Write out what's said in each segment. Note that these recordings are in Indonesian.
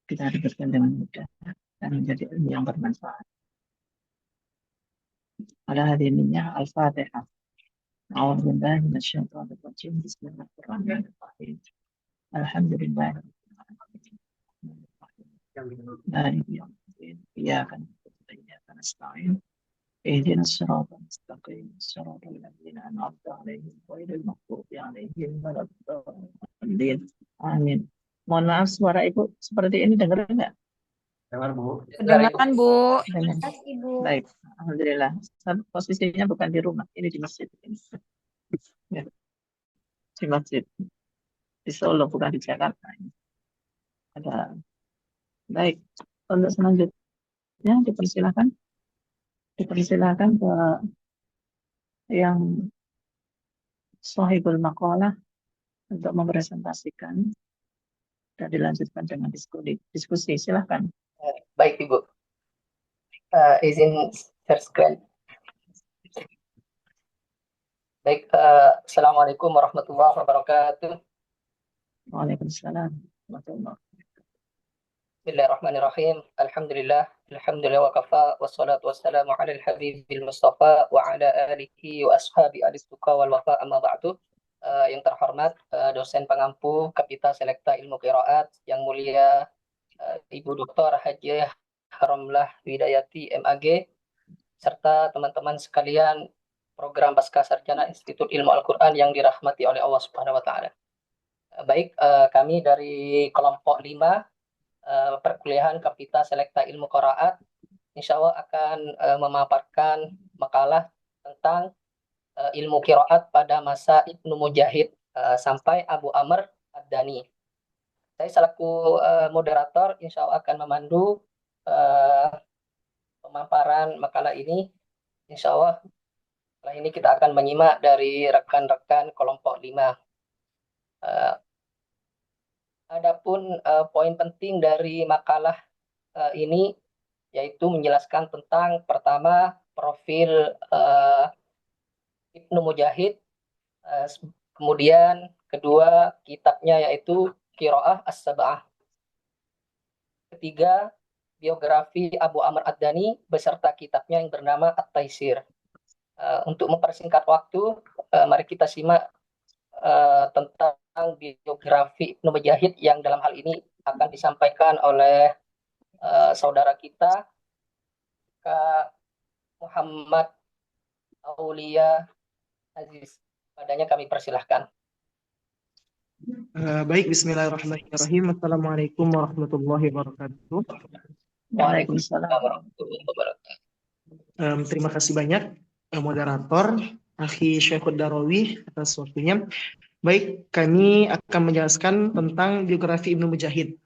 kita dapatkan dengan mudah dan menjadi ilmu yang bermanfaat. Pada hari ini Al-Fatihah. A'udzubillahi minasyaitonir rajim. Bismillahirrahmanirrahim. Alhamdulillah. مالك يوم الدين إياك نعبد وإياك نستعين اهدنا الصراط المستقيم صراط الذين أنعمت عليهم غير المغضوب عليهم ولا الضالين آمين. Mohon maaf suara Ibu seperti ini dengar nggak? Dengar, Bu. Kedengaran, Bu. Dengar. Baik, Alhamdulillah. Posisinya bukan di rumah, ini di masjid. Ya, di masjid di Solo, bukan di Jakarta. Ada. Baik, untuk selanjutnya dipersilakan ke yang sahibul maqalah untuk mempresentasikan dan dilanjutkan dengan diskusi. Silahkan. Baik, Ibu. Izin share screen. Baik, Assalamualaikum warahmatullahi wabarakatuh. Waalaikumsalam warahmatullahi wabarakatuh. Bismillahirrahmanirrahim. Alhamdulillah wa kafa wassalatu wassalamu ala al-habibil mustafa wa ala alihi wa ashabi al-istuqa wal wafa amma ba'du. Yang terhormat dosen pengampu Kapita Selekta Ilmu Qiraat yang mulia Ibu Dr. Haji Haramlah Widayati MAG serta teman-teman sekalian program Pasca Sarjana Institut Ilmu Al-Quran yang dirahmati oleh Allah Subhanahu wa taala. Baik, kami dari kelompok 5 perkuliahan Kapita Selekta Ilmu Qiraat insya Allah akan memaparkan makalah tentang ilmu qiraat pada masa Ibnu Mujahid sampai Abu Amr Ad-Dani. Saya selaku moderator insya Allah akan memandu pemaparan makalah ini. Insya Allah setelah ini kita akan menyimak dari rekan-rekan kelompok 5. Adapun poin penting dari makalah ini yaitu menjelaskan tentang pertama profil Ibnu Mujahid, kemudian kedua kitabnya yaitu Qiraah As-Sab'ah, ketiga biografi Abu Amr Ad-Dani beserta kitabnya yang bernama At-Taisir. Untuk mempersingkat waktu, mari kita simak tentang biografi Ibnu Mujahid yang dalam hal ini akan disampaikan oleh saudara kita Kak Muhammad Aulia Aziz. Padanya kami persilahkan. Baik, bismillahirrahmanirrahim. Assalamualaikum warahmatullahi wabarakatuh. Waalaikumsalam warahmatullahi wabarakatuh. Terima kasih banyak moderator Akhi Syekhud Darawi atas waktunya. Baik, kami akan menjelaskan tentang biografi Ibnu Mujahid.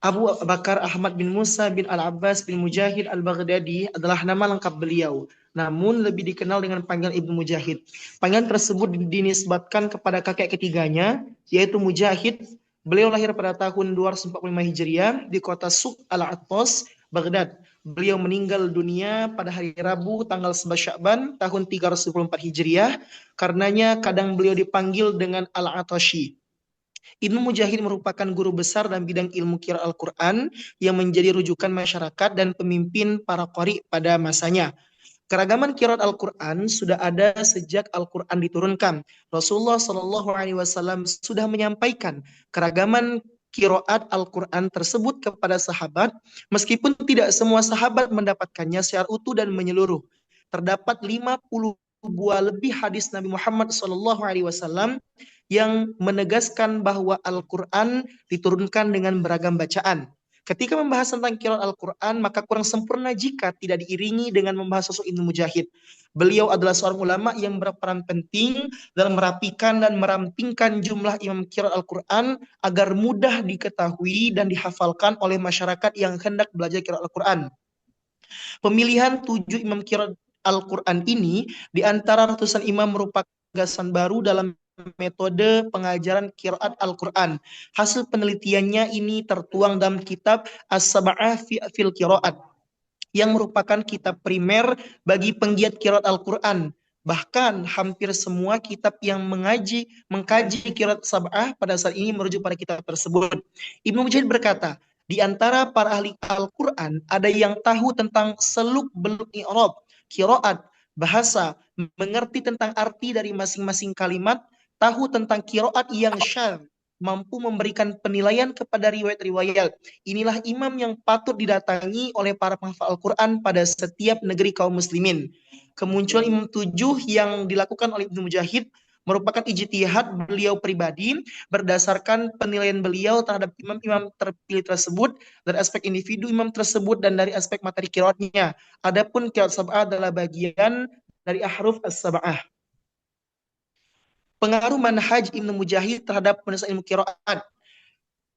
Abu Bakar Ahmad bin Musa bin Al-Abbas bin Mujahid Al-Baghdadi adalah nama lengkap beliau, namun lebih dikenal dengan panggilan Ibnu Mujahid. Panggilan tersebut dinisbatkan kepada kakek ketiganya, yaitu Mujahid. Beliau lahir pada tahun 245 Hijriah di kota Suq Al-Attas, Baghdad. Beliau meninggal dunia pada hari Rabu tanggal 11 Sya'ban tahun 324 Hijriah. Karenanya kadang beliau dipanggil dengan Al-Atashi. Ibnu Mujahid merupakan guru besar dalam bidang ilmu qiraat Al-Quran yang menjadi rujukan masyarakat dan pemimpin para qari pada masanya. Keragaman qiraat Al-Quran sudah ada sejak Al-Quran diturunkan. Rasulullah SAW sudah menyampaikan keragaman qiraat Al-Quran tersebut kepada sahabat, meskipun tidak semua sahabat mendapatkannya secara utuh dan menyeluruh. Terdapat 50 buah lebih hadis Nabi Muhammad SAW yang menegaskan bahwa Al-Quran diturunkan dengan beragam bacaan. Ketika membahas tentang qiraat Al-Quran, maka kurang sempurna jika tidak diiringi dengan membahas sosok Ibnu Mujahid. Beliau adalah seorang ulama yang berperan penting dalam merapikan dan merampingkan jumlah imam qiraat Al-Quran agar mudah diketahui dan dihafalkan oleh masyarakat yang hendak belajar qiraat Al-Quran. Pemilihan 7 imam qiraat Al-Quran ini di antara ratusan imam merupakan gagasan baru dalam metode pengajaran qiraat Al-Quran. Hasil penelitiannya ini tertuang dalam kitab As-Sab'ah fil Qiraat yang merupakan kitab primer bagi penggiat qiraat Al-Quran. Bahkan hampir semua kitab yang mengkaji qiraat Sab'ah pada saat ini merujuk pada kitab tersebut. Ibnu Mujahid berkata, Di antara para ahli Al-Quran, ada yang tahu tentang seluk-beluk i'rab, qiraat, bahasa, mengerti tentang arti dari masing-masing kalimat, tahu tentang qiraat yang syadz, mampu memberikan penilaian kepada riwayat-riwayat. Inilah imam yang patut didatangi oleh para penghafal Al-Quran pada setiap negeri kaum muslimin. Kemunculan imam 7 yang dilakukan oleh Ibnu Mujahid merupakan ijtihad beliau pribadi berdasarkan penilaian beliau terhadap imam-imam terpilih tersebut dari aspek individu imam tersebut dan dari aspek materi qiraatnya. Adapun qiraat sab'ah adalah bagian dari ahruf as-sab'ah. Pengaruh manhaj Ibnu Mujahid terhadap penulisan ilmu qiraat.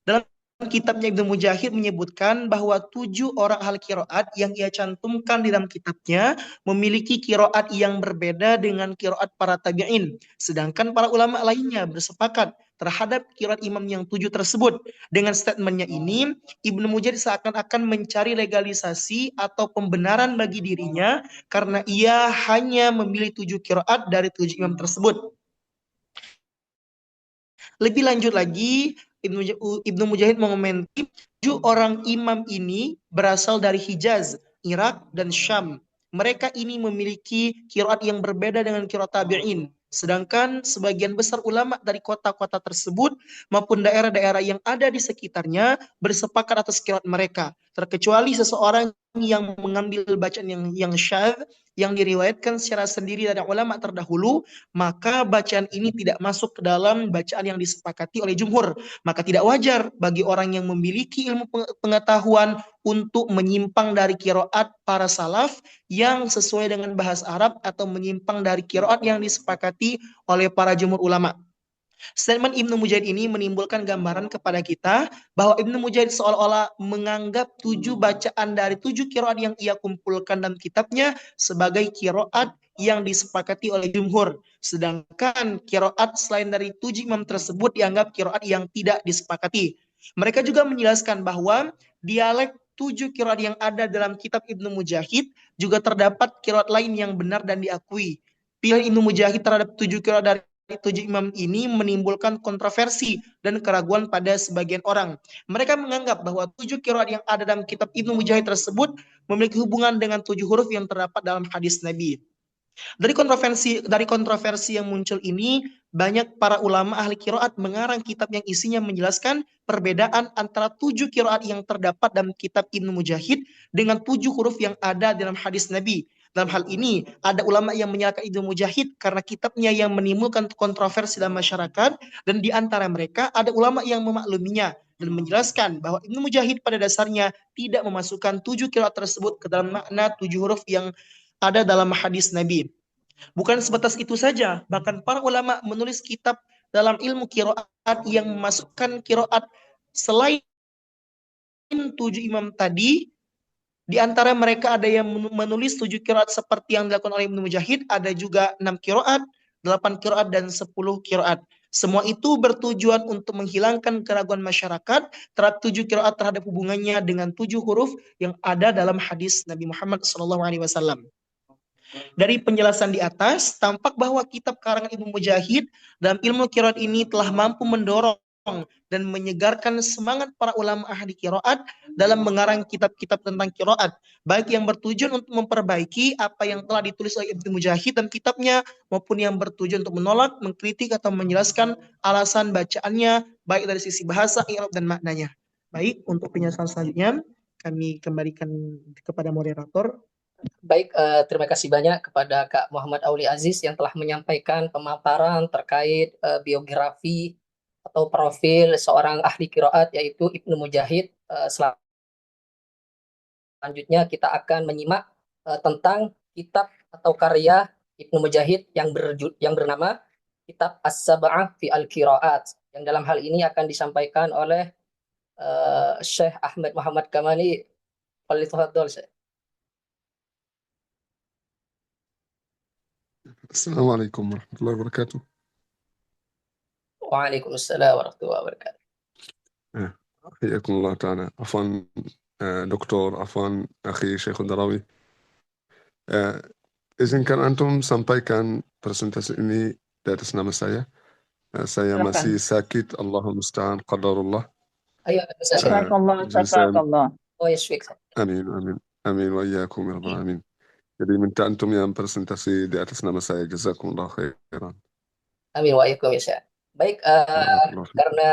Dalam kitabnya Ibnu Mujahid menyebutkan bahwa 7 orang ahli qiraat yang ia cantumkan di dalam kitabnya memiliki qiraat yang berbeda dengan qiraat para tabi'in. Sedangkan para ulama lainnya bersepakat terhadap qiraat imam yang 7 tersebut. Dengan statementnya ini, Ibnu Mujahid seakan-akan mencari legalisasi atau pembenaran bagi dirinya karena ia hanya memilih 7 qiraat dari 7 imam tersebut. Lebih lanjut lagi, Ibnu Mujahid mengomentari 7 orang imam ini berasal dari Hijaz, Irak, dan Syam. Mereka ini memiliki qiraat yang berbeda dengan qiraat tabi'in. Sedangkan sebagian besar ulama dari kota-kota tersebut maupun daerah-daerah yang ada di sekitarnya bersepakat atas qiraat mereka. Terkecuali seseorang yang mengambil bacaan yang syadz, yang diriwayatkan secara sendiri dari ulama terdahulu, maka bacaan ini tidak masuk ke dalam bacaan yang disepakati oleh jumhur. Maka tidak wajar bagi orang yang memiliki ilmu pengetahuan untuk menyimpang dari qiraat para salaf yang sesuai dengan bahasa Arab atau menyimpang dari qiraat yang disepakati oleh para jumhur ulama. Statement Ibnu Mujahid ini menimbulkan gambaran kepada kita bahwa Ibnu Mujahid seolah-olah menganggap 7 bacaan dari 7 qiraat yang ia kumpulkan dalam kitabnya sebagai qiraat yang disepakati oleh jumhur. Sedangkan qiraat selain dari 7 imam tersebut dianggap qiraat yang tidak disepakati. Mereka juga menjelaskan bahwa dialek 7 qiraat yang ada dalam kitab Ibnu Mujahid juga terdapat qiraat lain yang benar dan diakui. Pilihan Ibnu Mujahid terhadap 7 qiraat dari 7 imam ini menimbulkan kontroversi dan keraguan pada sebagian orang. Mereka menganggap bahwa 7 qiraat yang ada dalam kitab Ibnu Mujahid tersebut memiliki hubungan dengan 7 huruf yang terdapat dalam hadis Nabi. Dari kontroversi yang muncul ini, banyak para ulama ahli qiraat mengarang kitab yang isinya menjelaskan perbedaan antara 7 qiraat yang terdapat dalam kitab Ibnu Mujahid dengan 7 huruf yang ada dalam hadis Nabi. Dalam hal ini, ada ulama yang menyalahkan Ibnu Mujahid karena kitabnya yang menimbulkan kontroversi dalam masyarakat, dan di antara mereka ada ulama yang memakluminya dan menjelaskan bahwa Ibnu Mujahid pada dasarnya tidak memasukkan 7 qiraat tersebut ke dalam makna 7 huruf yang ada dalam hadis Nabi. Bukan sebatas itu saja, bahkan para ulama menulis kitab dalam ilmu qiraat yang memasukkan qiraat selain 7 imam tadi. Di antara mereka ada yang menulis 7 qiraat seperti yang dilakukan oleh Ibnu Mujahid, ada juga 6 qiraat, 8 qiraat, dan 10 qiraat. Semua itu bertujuan untuk menghilangkan keraguan masyarakat terhadap 7 qiraat terhadap hubungannya dengan 7 huruf yang ada dalam hadis Nabi Muhammad SAW. Dari penjelasan di atas, tampak bahwa kitab karangan Ibnu Mujahid dalam ilmu qiraat ini telah mampu mendorong dan menyegarkan semangat para ulama ahli qiraat dalam mengarang kitab-kitab tentang qiraat, baik yang bertujuan untuk memperbaiki apa yang telah ditulis oleh Ibnu Mujahid dan kitabnya, maupun yang bertujuan untuk menolak, mengkritik, atau menjelaskan alasan bacaannya, baik dari sisi bahasa, i'rab, dan maknanya. Baik, untuk penjelasan selanjutnya, kami kembalikan kepada moderator. Baik, terima kasih banyak kepada Kak Muhammad Auli Aziz yang telah menyampaikan pemaparan terkait biografi atau profil seorang ahli qiraat yaitu Ibnu Mujahid. Selanjutnya kita akan menyimak tentang kitab atau karya Ibnu Mujahid yang bernama Kitab As-Sab'ah fi Al-Qiraat, yang dalam hal ini akan disampaikan oleh Syekh Ahmad Muhammad Kamali. Fadhil, Syekh. السلام عليكم ورحمة الله وبركاته. وعليكم السلام ورحمة الله وبركاته. حياكم الله تعالى. عفوا دكتور، عفوا أخي Syekh Darawi. Izinkan antum sampaikan presentasi ini di atas nama saya. Saya Silakan. masih sakit, Allahul musta'an, qadarullah. Ayo, Ustaz. شفاك الله شفاك جلسة الله. Oh, yashfik. amin amin amin wa iyyakum ya rabbal alamin. Jadi minta antum yang presentasi di atas nama saya. Jazakumullah khairan. Amin wa iyyakum ya Syekh. Baik, Barakallahu fikum. karena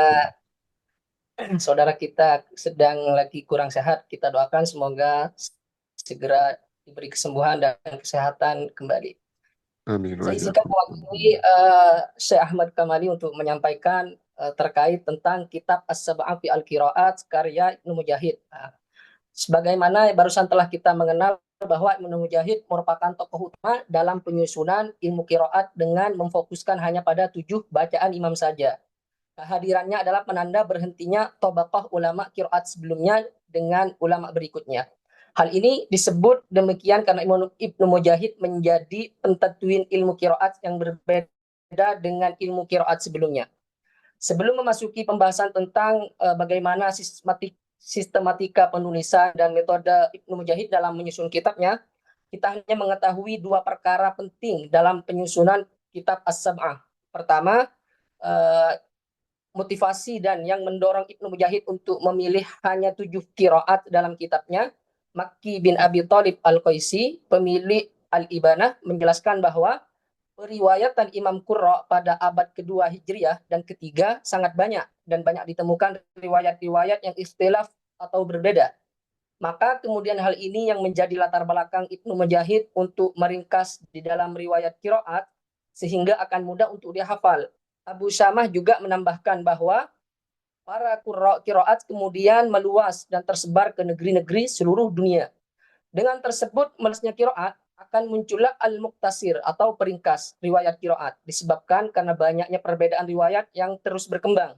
saudara kita sedang lagi kurang sehat, kita doakan semoga segera diberi kesembuhan dan kesehatan kembali. Amin wa Saya izinkan iyyakum. mewakili Syekh Ahmad Kamali untuk menyampaikan terkait tentang kitab As-Sab'ah fi Al-Qiraat karya Ibnu Mujahid. Sebagaimana barusan telah kita mengenal bahwa Ibnu Mujahid merupakan tokoh utama dalam penyusunan ilmu qiraat dengan memfokuskan hanya pada 7 bacaan imam saja. Kehadirannya adalah penanda berhentinya tabaqah ulama qiraat sebelumnya dengan ulama berikutnya. Hal ini disebut demikian karena Ibnu Mujahid menjadi pentatwin ilmu qiraat yang berbeda dengan ilmu qiraat sebelumnya. Sebelum memasuki pembahasan tentang bagaimana sistematika penulisan dan metode Ibnu Mujahid dalam menyusun kitabnya, kita hanya mengetahui 2 perkara penting dalam penyusunan kitab As-Sab'ah. Pertama, motivasi dan yang mendorong Ibnu Mujahid untuk memilih hanya 7 qiraat dalam kitabnya. Makki bin Abi Thalib Al-Qaisi, pemilik Al-Ibanah, menjelaskan bahwa periwayatan Imam Qurra pada abad kedua Hijriah dan ketiga sangat banyak dan banyak ditemukan riwayat-riwayat yang ikhtilaf atau berbeda. Maka kemudian hal ini yang menjadi latar belakang Ibnu Mujahid untuk meringkas di dalam riwayat qiraat sehingga akan mudah untuk dihafal. Abu Syamah juga menambahkan bahwa para qurra qiraat kemudian meluas dan tersebar ke negeri-negeri seluruh dunia. Dengan tersebut, meluasnya qiraat akan muncullah al-muqtasir atau peringkas riwayat qiraat disebabkan karena banyaknya perbedaan riwayat yang terus berkembang.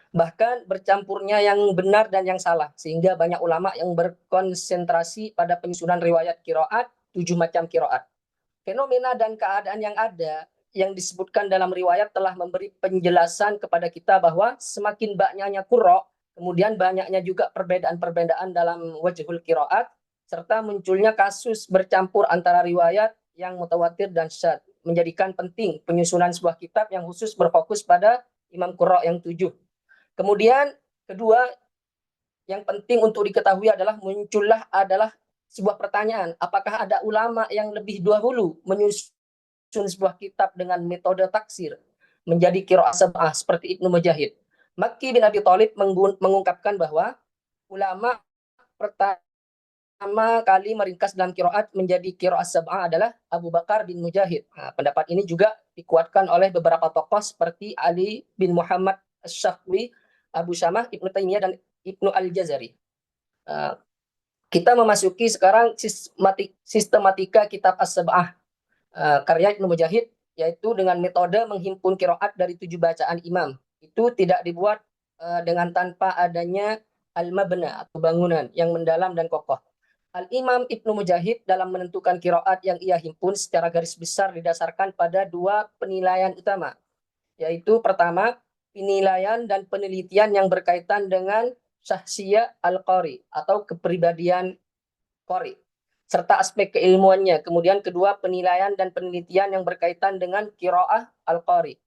Bahkan bercampurnya yang benar dan yang salah sehingga banyak ulama yang berkonsentrasi pada penyusunan riwayat qiraat 7 macam qiraat. Fenomena dan keadaan yang ada yang disebutkan dalam riwayat telah memberi penjelasan kepada kita bahwa semakin banyaknya qurra, kemudian banyaknya juga perbedaan-perbedaan dalam wajhul qiraat, serta munculnya kasus bercampur antara riwayat yang mutawatir dan syadz, menjadikan penting penyusunan sebuah kitab yang khusus berfokus pada imam qurra yang 7. Kemudian kedua yang penting untuk diketahui adalah adalah sebuah pertanyaan, apakah ada ulama yang lebih dahulu menyusun sebuah kitab dengan metode taksir menjadi qiraat sab'ah seperti Ibnu Mujahid? Makki bin Abi Thalib mengungkapkan bahwa ulama pertama kali meringkas dalam qiraat menjadi qiraat sab'ah adalah Abu Bakar bin Mujahid. Pendapat ini juga dikuatkan oleh beberapa tokoh seperti Ali bin Muhammad Asy-Syaf'i, Abu Syamah, Ibnu Taimiyah, dan Ibnu Al-Jazari. Kita memasuki sekarang sistematika kitab As-Sab'ah karya Ibnu Mujahid, yaitu dengan metode menghimpun qiraat dari 7 bacaan imam. Itu tidak dibuat dengan tanpa adanya al-mabna atau bangunan yang mendalam dan kokoh. Al-Imam Ibnu Mujahid dalam menentukan qiraat yang ia himpun secara garis besar didasarkan pada 2 penilaian utama, yaitu pertama, penilaian dan penelitian yang berkaitan dengan syahsiyah al-qari atau kepribadian qari serta aspek keilmuannya. Kemudian kedua, penilaian dan penelitian yang berkaitan dengan qiraah al-qari.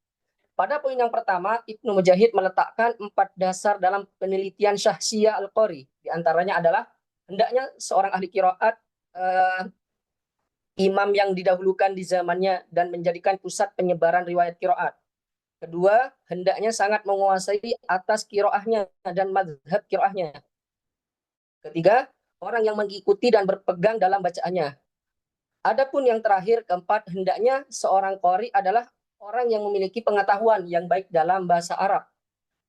Pada poin yang pertama, Ibnu Mujahid meletakkan 4 dasar dalam penelitian syahsiyah al-qari. Di antaranya adalah hendaknya seorang ahli qiraat imam yang didahulukan di zamannya dan menjadikan pusat penyebaran riwayat qiraat. Kedua, hendaknya sangat menguasai atas qiraahnya dan mazhab qiraahnya. Ketiga, orang yang mengikuti dan berpegang dalam bacaannya. Adapun yang terakhir, keempat, hendaknya seorang qari adalah orang yang memiliki pengetahuan yang baik dalam bahasa Arab.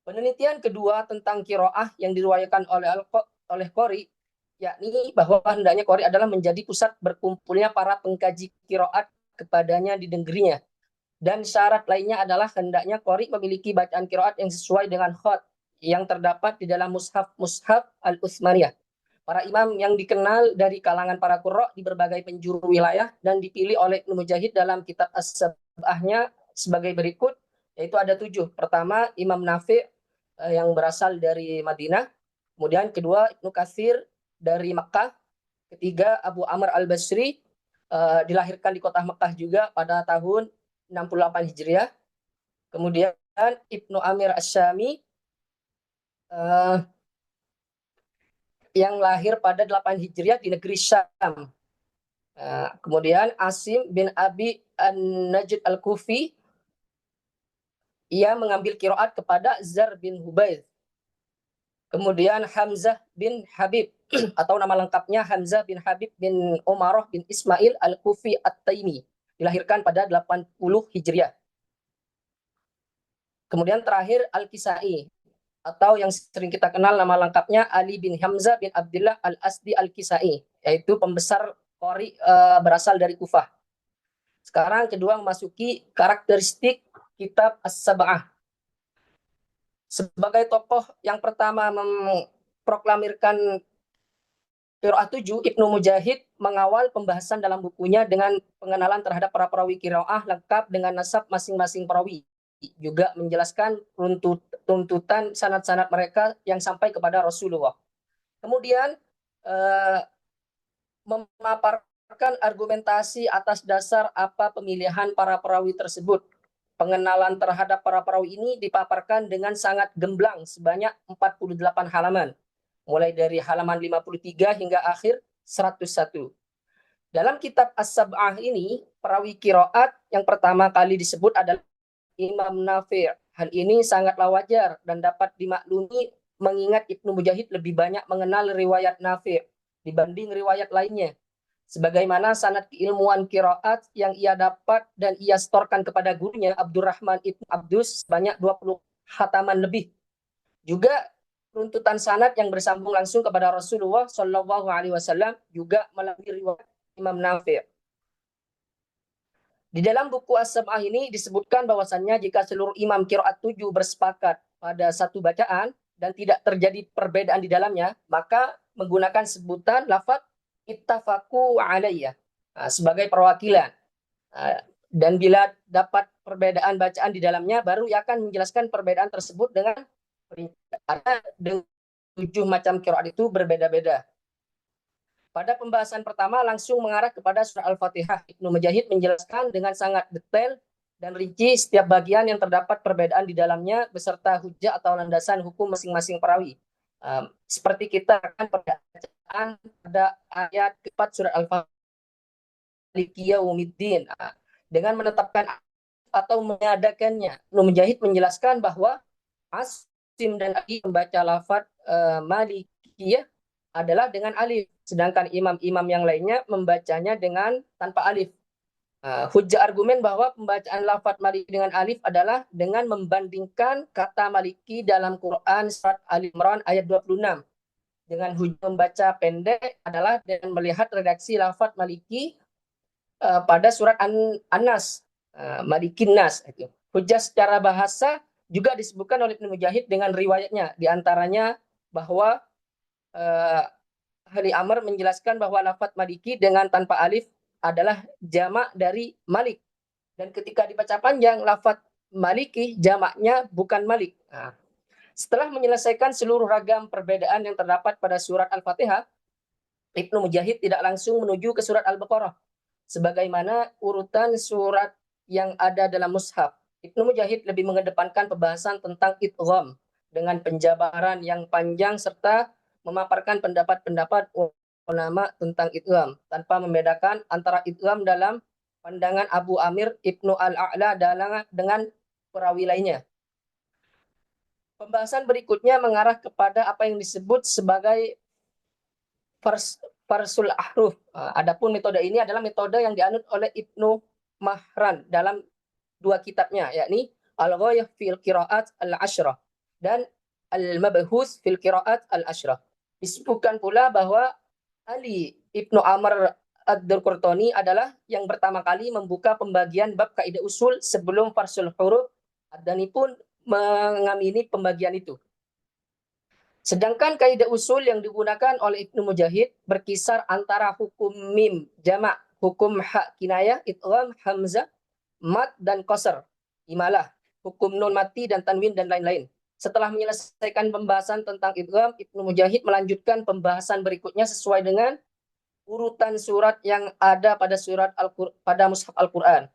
Penelitian kedua tentang qiraah yang diriwayatkan oleh qari, yakni bahwa hendaknya qari adalah menjadi pusat berkumpulnya para pengkaji qiraat kepadanya di negerinya. Dan syarat lainnya adalah hendaknya qari memiliki bacaan qiraat yang sesuai dengan khat yang terdapat di dalam mushaf al-Utsmaniyah. Para imam yang dikenal dari kalangan para qurra di berbagai penjuru wilayah dan dipilih oleh Ibnu Mujahid dalam kitab As-Sab'ahnya sebagai berikut, yaitu ada 7. Pertama, Imam Nafi' yang berasal dari Madinah. Kemudian kedua, Ibnu Katsir dari Makkah. Ketiga, Abu Amr al-Basri, dilahirkan di kota Makkah juga pada tahun 68 Hijriah. Kemudian Ibnu Amir Asy-Syami yang lahir pada 8 Hijriah di negeri Syam. Kemudian Asim bin Abi An-Najd Al-Kufi, ia mengambil qiraat kepada Zar bin Hubayth. Kemudian Hamzah bin Habib atau nama lengkapnya Hamzah bin Habib bin Umarah bin Ismail Al-Kufi At-Taimi, dilahirkan pada 80 Hijriah. Kemudian terakhir Al-Kisai, atau yang sering kita kenal nama lengkapnya Ali bin Hamzah bin Abdullah Al-Asdi Al-Kisai, yaitu pembesar Qori berasal dari Kufah. Sekarang kedua memasuki karakteristik kitab As-Sab'ah. Sebagai tokoh yang pertama memproklamirkan qiraat 7, Ibnu Mujahid mengawal pembahasan dalam bukunya dengan pengenalan terhadap para perawi qiraah lengkap dengan nasab masing-masing perawi. Juga menjelaskan tuntutan sanad-sanad mereka yang sampai kepada Rasulullah. Kemudian memaparkan argumentasi atas dasar apa pemilihan para perawi tersebut. Pengenalan terhadap para perawi ini dipaparkan dengan sangat gemblang sebanyak 48 halaman, mulai dari halaman 53 hingga akhir 101. Dalam kitab As-Sab'ah ini, perawi qiraat yang pertama kali disebut adalah Imam Nafi'. Hal ini sangatlah wajar dan dapat dimaklumi mengingat Ibnu Mujahid lebih banyak mengenal riwayat Nafi' dibanding riwayat lainnya. Sebagaimana sanad keilmuan qiraat yang ia dapat dan ia setorkan kepada gurunya Abdurrahman Ibnu Abdus sebanyak 20 khataman lebih. Juga runtutan sanad yang bersambung langsung kepada Rasulullah Shallallahu Alaihi Wasallam juga melalui riwayat Imam Nafi'. Di dalam buku As-Sab'ah ini disebutkan bahwasannya jika seluruh imam qiraat 7 bersepakat pada satu bacaan dan tidak terjadi perbedaan di dalamnya, maka menggunakan sebutan lafaz ittafaqu alayya sebagai perwakilan. Dan bila dapat perbedaan bacaan di dalamnya, baru ia akan menjelaskan perbedaan tersebut dengan ada 7 macam qiraat itu berbeda-beda. Pada pembahasan pertama langsung mengarah kepada surah Al-Fatihah. Ibnu Mujahid menjelaskan dengan sangat detail dan rinci setiap bagian yang terdapat perbedaan di dalamnya beserta hujah atau landasan hukum masing-masing perawi. Seperti kita akan bacaan pada ayat keempat surah Al-Fatihah Maliki Yaumiddin dengan menetapkan atau mengadakannya. Ibnu Mujahid menjelaskan bahwa Asim dan Ali membaca lafaz Malikiyah adalah dengan alif, sedangkan imam-imam yang lainnya membacanya dengan tanpa alif. Hujjah argumen bahwa pembacaan lafaz Maliki dengan alif adalah dengan membandingkan kata Maliki dalam Quran surat Ali Imran ayat 26. Dengan hujjah membaca pendek adalah dengan melihat redaksi lafaz Maliki pada surat An-Nas, Malikin Nas. Hujjah secara bahasa juga disebutkan oleh Ibnu Mujahid dengan riwayatnya, diantaranya bahwa Ahli Amr menjelaskan bahwa lafaz Maliki dengan tanpa alif adalah jamak dari Malik. Dan ketika dibaca panjang, lafaz Maliki jamaknya bukan Malik. Setelah menyelesaikan seluruh ragam perbedaan yang terdapat pada surat Al-Fatihah, Ibnu Mujahid tidak langsung menuju ke surat Al-Baqarah. Sebagaimana urutan surat yang ada dalam mushaf, Ibnu Mujahid lebih mengedepankan pembahasan tentang idgham dengan penjabaran yang panjang serta memaparkan pendapat-pendapat ulama tentang idgham tanpa membedakan antara idgham dalam pandangan Abu Amir Ibnu Al-A'la dengan perawi lainnya. Pembahasan berikutnya mengarah kepada apa yang disebut sebagai farsul ahruf. Adapun metode ini adalah metode yang dianut oleh Ibnu Mahran dalam 2 kitabnya, yakni Al-Ghayah fil Qiraat Al-Ashrah dan Al-Mabhus fil Qiraat Al-Ashrah. Disebutkan pula bahwa Ali Ibnu Amr Ad-Durqurtani adalah yang pertama kali membuka pembagian bab kaidah usul sebelum farsul huruf, dan pun mengamini pembagian itu. Sedangkan kaidah usul yang digunakan oleh Ibnu Mujahid berkisar antara hukum mim jamak, hukum ha kinayah, idgham, hamzah, mat dan qasr, imalah, hukum nun mati dan tanwin dan lain-lain. Setelah menyelesaikan pembahasan tentang idgham, Ibnu Mujahid melanjutkan pembahasan berikutnya sesuai dengan urutan surat yang ada pada pada mushaf Al-Qur'an,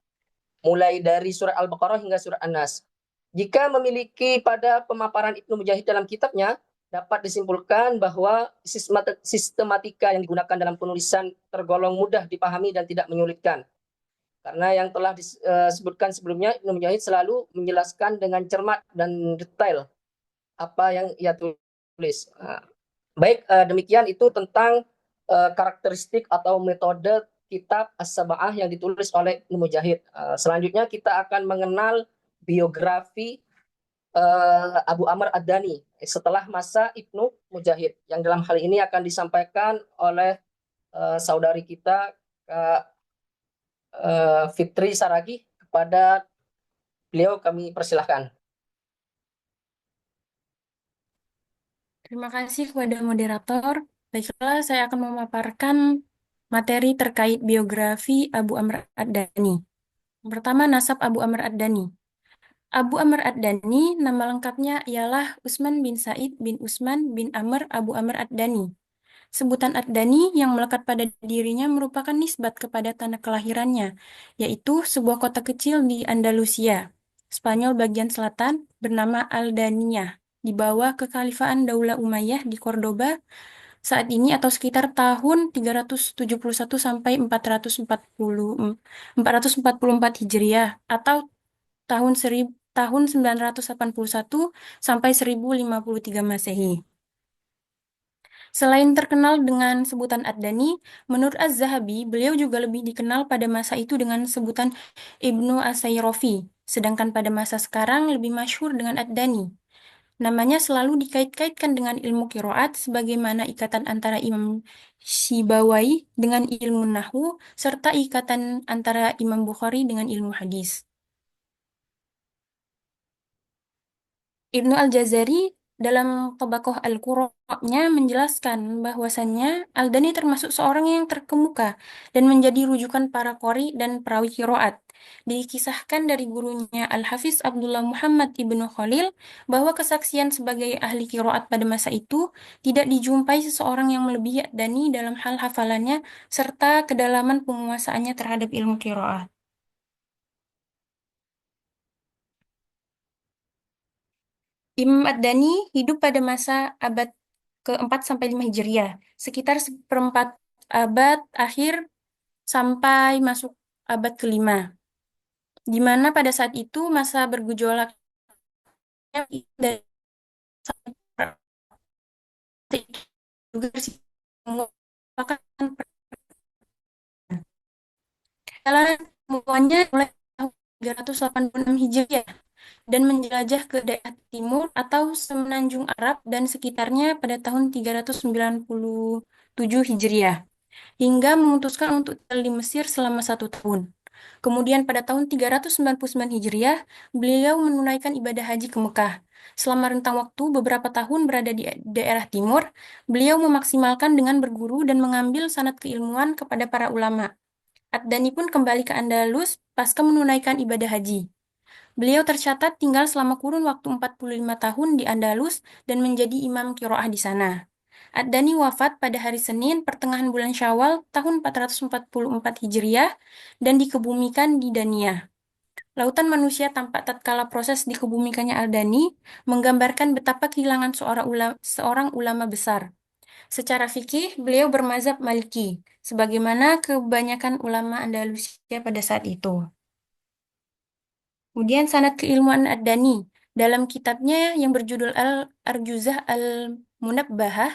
mulai dari surat Al-Baqarah hingga surat An-Nas. Jika memiliki pada pemaparan Ibnu Mujahid dalam kitabnya, dapat disimpulkan bahwa sistematika yang digunakan dalam penulisan tergolong mudah dipahami dan tidak menyulitkan. Karena yang telah disebutkan sebelumnya, Ibnu Mujahid selalu menjelaskan dengan cermat dan detail apa yang ia tulis. Baik, demikian itu tentang karakteristik atau metode kitab As-Sab'ah yang ditulis oleh Ibnu Mujahid. Selanjutnya kita akan mengenal biografi Abu Amr Ad-Dani setelah masa Ibnu Mujahid, yang dalam hal ini akan disampaikan oleh saudari kita Fitri Saragi. Kepada beliau kami persilahkan. Terima kasih kepada moderator. Baiklah, saya akan memaparkan materi terkait biografi Abu Amr Ad-Dani. Yang pertama, nasab Abu Amr Ad-Dani. Abu Amr Ad-Dani, nama lengkapnya ialah Utsman bin Said bin Utsman bin Amr Abu Amr Ad-Dani. Sebutan Ad-Dani yang melekat pada dirinya merupakan nisbat kepada tanah kelahirannya, yaitu sebuah kota kecil di Andalusia, Spanyol bagian selatan, bernama Al-Daniyah, di bawah kekhalifahan Daulah Umayyah di Cordoba saat ini atau sekitar tahun 371 sampai 444 Hijriah atau tahun 981 sampai 1053 Masehi. Selain terkenal dengan sebutan Ad-Dani, menurut Az-Zahabi, beliau juga lebih dikenal pada masa itu dengan sebutan Ibnu As-Sayrofi, sedangkan pada masa sekarang lebih masyhur dengan Ad-Dani. Namanya selalu dikait-kaitkan dengan ilmu qiraat sebagaimana ikatan antara Imam Syibawai dengan ilmu nahwu serta ikatan antara Imam Bukhari dengan ilmu hadis. Ibnu Al-Jazari dalam Tabaqah Al-Qurra-nya menjelaskan bahwasannya Al-Dani termasuk seorang yang terkemuka dan menjadi rujukan para qori dan perawi qiraat. Dikisahkan dari gurunya Al-Hafiz Abdullah Muhammad Ibnu Khalil bahwa kesaksian sebagai ahli qiraat pada masa itu tidak dijumpai seseorang yang melebihi Ad-Dani dalam hal hafalannya serta kedalaman penguasaannya terhadap ilmu qiraat. Imam Ad-Dani hidup pada masa abad ke-4 sampai 5 Hijriah, sekitar seperempat abad akhir sampai masuk abad ke-5, di mana pada saat itu masa bergejolaknya dan juga merupakan semuanya mulai tahun 386 Hijriah dan menjelajah ke daerah timur atau semenanjung Arab dan sekitarnya pada tahun 397 Hijriah, hingga memutuskan untuk tinggal di Mesir selama 1 tahun. Kemudian pada tahun 399 Hijriah, beliau menunaikan ibadah haji ke Mekah. Selama rentang waktu beberapa tahun berada di daerah timur, beliau memaksimalkan dengan berguru dan mengambil sanad keilmuan kepada para ulama. Ad-Dani pun kembali ke Andalus pasca menunaikan ibadah haji. Beliau tercatat tinggal selama kurun waktu 45 tahun di Andalus dan menjadi imam qiraah di sana. Ad-Dani wafat pada hari Senin pertengahan bulan Syawal tahun 444 Hijriah dan dikebumikan di Daniyah. Lautan manusia tampak tatkala proses dikebumikannya Al-Dani menggambarkan betapa kehilangan seorang ulama besar. Secara fikih, beliau bermazhab Maliki, sebagaimana kebanyakan ulama Andalusia pada saat itu. Kemudian sanad keilmuan Ad-Dani dalam kitabnya yang berjudul Al-Arjuzah Al-Munabbahah,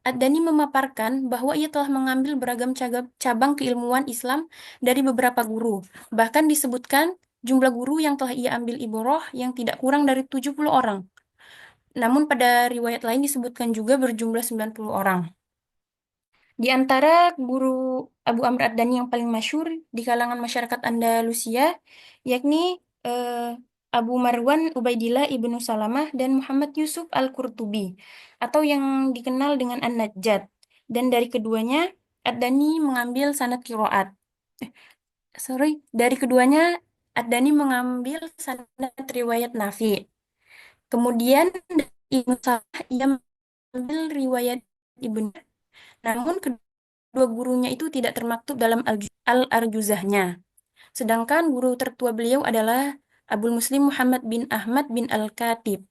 Ad-Dani memaparkan bahwa ia telah mengambil beragam cabang keilmuan Islam dari beberapa guru. Bahkan disebutkan jumlah guru yang telah ia ambil ibrah yang tidak kurang dari 70 orang. Namun pada riwayat lain disebutkan juga berjumlah 90 orang. Di antara guru Abu Amr Ad-Dani yang paling masyhur di kalangan masyarakat Andalusia, yakni Abu Marwan Ubaidillah ibnu Salamah dan Muhammad Yusuf Al-Qurtubi, atau yang dikenal dengan An-Najjad. Dan dari keduanya, Ad-Dani mengambil sanad qiraat. Dari keduanya, Ad-Dani mengambil sanad riwayat Nafi. Kemudian dari Ibnu Salah, ia mengambil riwayat Ibnu. Namun kedua gurunya itu tidak termaktub dalam Al-Arjuzahnya. Sedangkan guru tertua beliau adalah Abul Muslim Muhammad bin Ahmad bin Al-Khatib.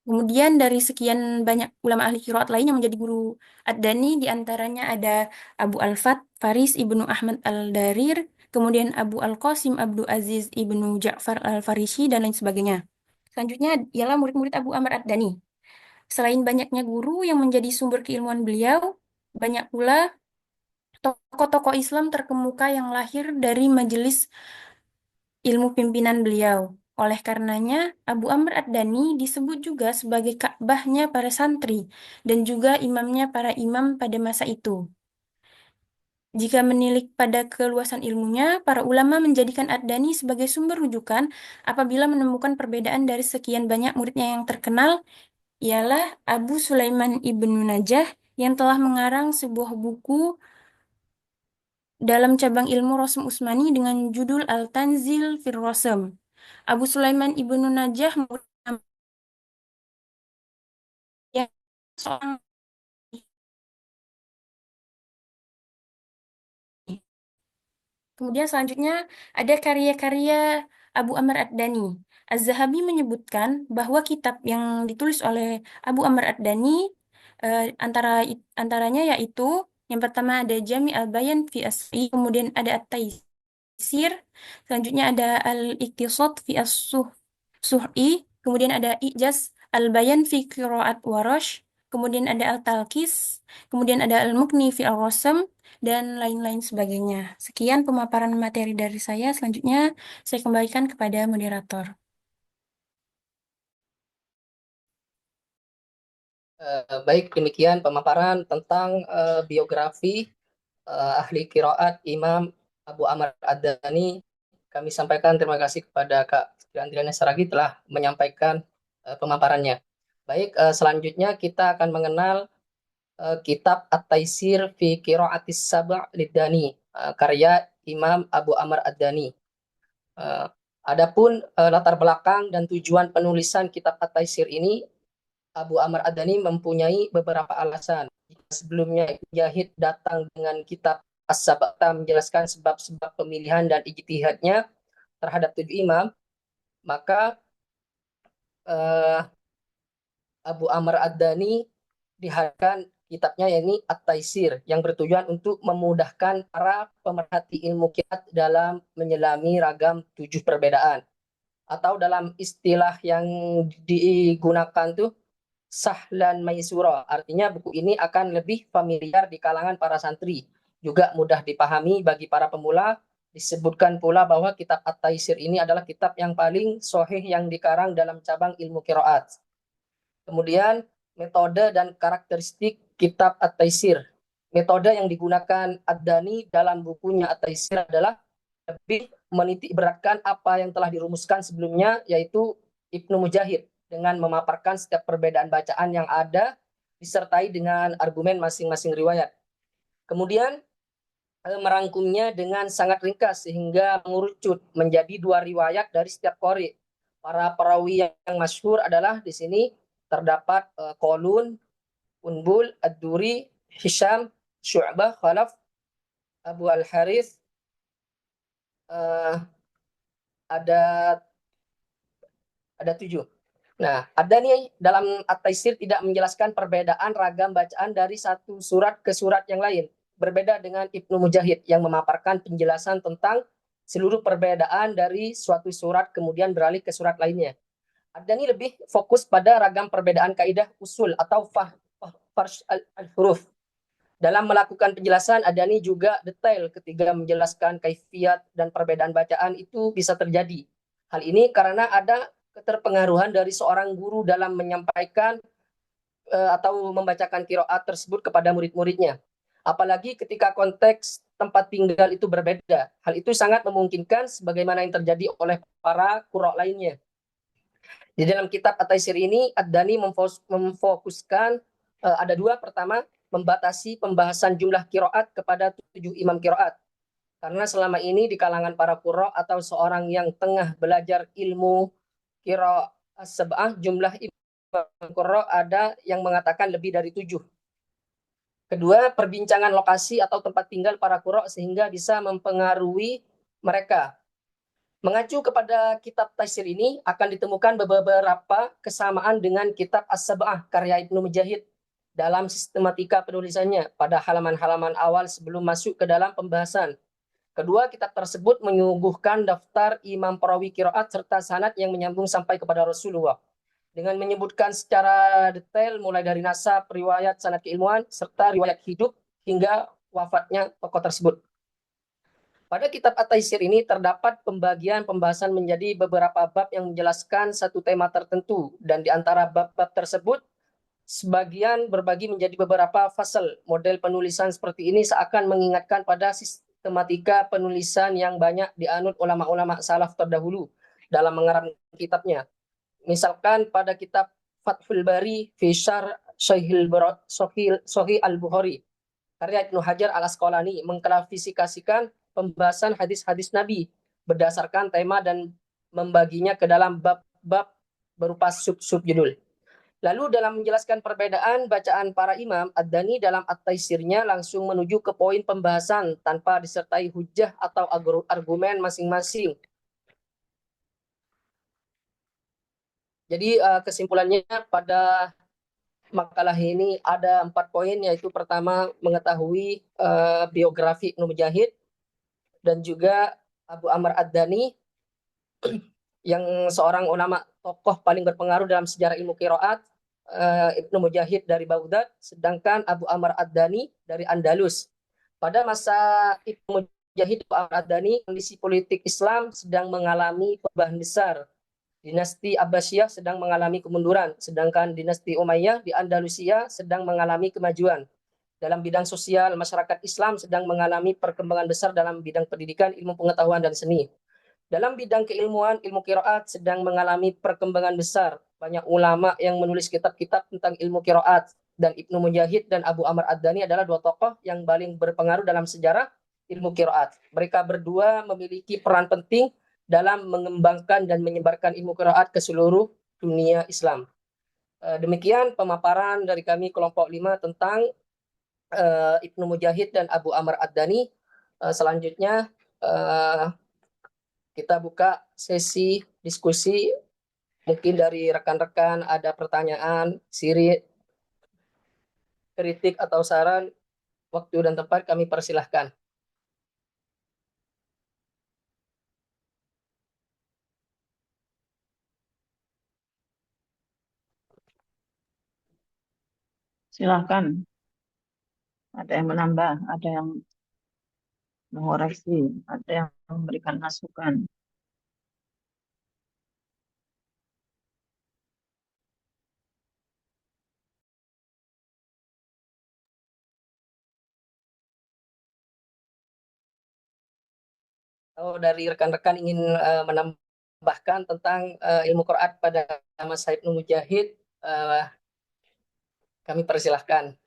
Kemudian dari sekian banyak ulama ahli qiraat lain yang menjadi guru Ad-Dani, di antaranya ada Abu Al-Fat, Faris ibnu Ahmad Al-Darir, kemudian Abu Al-Qasim Abdul Aziz ibnu Ja'far Al-Farisi, dan lain sebagainya. Selanjutnya ialah murid-murid Abu Amr Ad-Dani. Selain banyaknya guru yang menjadi sumber keilmuan beliau, banyak pula tokoh-tokoh Islam terkemuka yang lahir dari majelis ilmu pimpinan beliau. Oleh karenanya, Abu Amr Ad-Dani disebut juga sebagai Ka'bahnya para santri dan juga imamnya para imam pada masa itu. Jika menilik pada keluasan ilmunya, para ulama menjadikan Ad-Dani sebagai sumber rujukan apabila menemukan perbedaan dari sekian banyak muridnya yang terkenal, ialah Abu Sulaiman Ibnu Najah yang telah mengarang sebuah buku dalam cabang ilmu Rasm Utsmani dengan judul Al-Tanzil fil Rasm. Abu Sulaiman Ibnu Najah merupakan seorang. Kemudian selanjutnya ada karya-karya Abu Amr Ad-Dani. Az-Zahabi menyebutkan bahwa kitab yang ditulis oleh Abu Amr Ad-Dani antaranya yaitu yang pertama ada Jami Al-Bayan fi Asri, kemudian ada At-Taisir, selanjutnya ada Al-Iqtisad fi As-Suh'i, kemudian ada Ijaz Al-Bayan fi Qiraat Warash, kemudian ada Al-Talqis, kemudian ada Al-Mughni fi Al-Rasm, dan lain-lain sebagainya. Sekian pemaparan materi dari saya. Selanjutnya saya kembalikan kepada moderator. Baik, demikian pemaparan tentang biografi ahli qiraat Imam Abu Amr Ad-Dani. Kami sampaikan terima kasih kepada Kak Andriana Saragi telah menyampaikan pemaparannya. Baik, selanjutnya kita akan mengenal kitab At-Taisir fi Qiraatis Sab' Lid-Dani, karya Imam Abu Amr Ad-Dani. Adapun latar belakang dan tujuan penulisan kitab At-Taisir ini, Abu Amr Ad-Dani mempunyai beberapa alasan. Sebelumnya Mujahid datang dengan kitab As-Sab'ah menjelaskan sebab-sebab pemilihan dan ijtihadnya terhadap 7 imam, maka Abu Amr Ad-Dani dihadirkan kitabnya yakni At-Taisir yang bertujuan untuk memudahkan para pemerhati ilmu qiraat dalam menyelami ragam 7 perbedaan, atau dalam istilah yang digunakan tuh sahlan maisura. Artinya buku ini akan lebih familiar di kalangan para santri, juga mudah dipahami bagi para pemula. Disebutkan pula bahwa kitab At-Taisir ini adalah kitab yang paling sahih yang dikarang dalam cabang ilmu qiraat. Kemudian metode dan karakteristik kitab At-Taisir. Metode yang digunakan Ad-Dani dalam bukunya At-Taisir adalah lebih menitik beratkan apa yang telah dirumuskan sebelumnya, yaitu Ibnu Mujahid, dengan memaparkan setiap perbedaan bacaan yang ada disertai dengan argumen masing-masing riwayat. Kemudian merangkumnya dengan sangat ringkas sehingga mengerucut menjadi 2 riwayat dari setiap qori. Para perawi yang masyhur adalah di sini terdapat Qalun, Unbul, Ad-Duri, Hisham, Syu'bah, Khalaf, Abu Al-Harith, ada 7. Nah, Ad-Dani dalam At-Taisir tidak menjelaskan perbedaan ragam bacaan dari satu surat ke surat yang lain. Berbeda dengan Ibnu Mujahid yang memaparkan penjelasan tentang seluruh perbedaan dari suatu surat kemudian beralih ke surat lainnya. Ad-Dani lebih fokus pada ragam perbedaan kaidah usul atau farsh al-huruf. Dalam melakukan penjelasan, Ad-Dani juga detail ketika menjelaskan kaifiat dan perbedaan bacaan itu bisa terjadi. Hal ini karena ada keterpengaruhan dari seorang guru dalam menyampaikan atau membacakan qiraat tersebut kepada murid-muridnya. Apalagi ketika konteks tempat tinggal itu berbeda. Hal itu sangat memungkinkan sebagaimana yang terjadi oleh para qurra lainnya. Di dalam kitab At-Taisir ini, Ad-Dani memfokuskan ada 2. Pertama, membatasi pembahasan jumlah qiraat kepada 7 imam qiraat. Karena selama ini di kalangan para qurra atau seorang yang tengah belajar ilmu qiraat as-sab'ah, jumlah imam qurra ada yang mengatakan lebih dari 7. Kedua, perbincangan lokasi atau tempat tinggal para qurra sehingga bisa mempengaruhi mereka. Mengacu kepada kitab tafsir ini akan ditemukan beberapa kesamaan dengan kitab As-Sab'ah karya Ibnu Mujahid dalam sistematika penulisannya pada halaman-halaman awal sebelum masuk ke dalam pembahasan. Kedua kitab tersebut menyuguhkan daftar imam perawi qiraat serta sanad yang menyambung sampai kepada Rasulullah dengan menyebutkan secara detail mulai dari nasab, riwayat, sanad keilmuan serta riwayat hidup hingga wafatnya tokoh tersebut. Pada kitab At-Taisir ini terdapat pembagian pembahasan menjadi beberapa bab yang menjelaskan satu tema tertentu dan di antara bab-bab tersebut sebagian berbagi menjadi beberapa fasal. Model penulisan seperti ini seakan mengingatkan pada sistematika penulisan yang banyak dianut ulama-ulama salaf terdahulu dalam mengarang kitabnya. Misalkan pada kitab Fathul Bari fi Syarh Sahih Al-Bukhari karya Ibnu Hajar Al-Asqalani mengklasifikasikan pembahasan hadis-hadis Nabi berdasarkan tema dan membaginya ke dalam bab-bab berupa sub-sub judul. Lalu dalam menjelaskan perbedaan bacaan para imam, Ad-Dani dalam At-Taisirnya langsung menuju ke poin pembahasan tanpa disertai hujah atau argumen masing-masing. Jadi kesimpulannya pada makalah ini ada 4 poin, yaitu pertama mengetahui biografi Ibnu Mujahid dan juga Abu Amr Ad-Dani yang seorang ulama tokoh paling berpengaruh dalam sejarah ilmu qiraat, Ibnu Mujahid dari Baghdad, sedangkan Abu Amr Ad-Dani dari Andalus. Pada masa Ibnu Mujahid Abu Amr Ad-Dani, kondisi politik Islam sedang mengalami perubahan besar. Dinasti Abbasiyah sedang mengalami kemunduran, sedangkan dinasti Umayyah di Andalusia sedang mengalami kemajuan. Dalam bidang sosial, masyarakat Islam sedang mengalami perkembangan besar dalam bidang pendidikan, ilmu pengetahuan, dan seni. Dalam bidang keilmuan, ilmu qiraat sedang mengalami perkembangan besar. Banyak ulama yang menulis kitab-kitab tentang ilmu qiraat, dan Ibnu Mujahid dan Abu Amr Ad-Dani adalah dua tokoh yang paling berpengaruh dalam sejarah ilmu qiraat. Mereka berdua memiliki peran penting dalam mengembangkan dan menyebarkan ilmu qiraat ke seluruh dunia Islam. Demikian pemaparan dari kami kelompok 5 tentang Ibnu Mujahid dan Abu Amr Ad-Dani. Selanjutnya kita buka sesi diskusi. Mungkin dari rekan-rekan ada pertanyaan, kritik atau saran, waktu dan tempat kami persilahkan. Silahkan. Ada yang menambah, ada yang mengoreksi, ada yang memberikan masukan. Kalau dari rekan-rekan ingin menambahkan tentang ilmu Quran pada masa Ibnu Mujahid, kami persilahkan.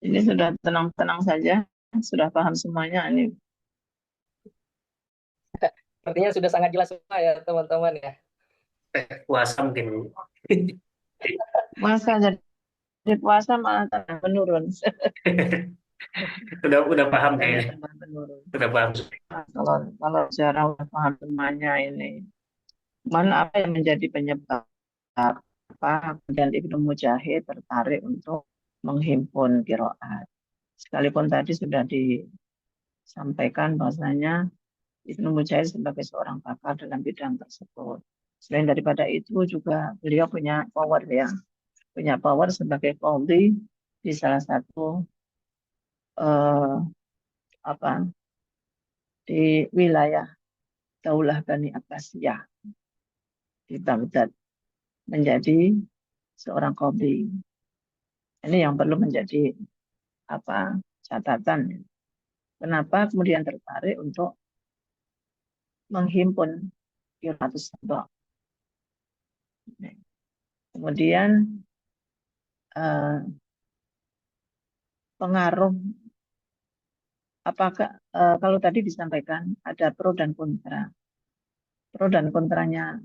Ini sudah tenang-tenang saja, sudah paham semuanya. Ini Sepertinya sudah sangat jelas semua ya teman-teman ya. Puasa mungkin. masa jadi puasa malah tambah menurun. Udah paham kayaknya. Tambah menurun. Udah paham. Kalau sejarah udah paham semuanya ini. Mana apa yang menjadi penyebab apa kemudian Ibnu Mujahid tertarik untuk menghimpun qiraat. Sekalipun tadi sudah disampaikan bahwasanya Ibnu Mujahid sebagai seorang pakar dalam bidang tersebut. Selain daripada itu juga beliau punya power ya, punya power sebagai qadhi di salah satu eh, apa di wilayah Daulah Bani Abbasiyah di Baghdad menjadi seorang qadhi. Ini yang perlu menjadi catatan. Kenapa kemudian tertarik untuk menghimpun Qiraatus Sabah. Kemudian eh, pengaruh apakah kalau tadi disampaikan ada pro dan kontra. Pro dan kontranya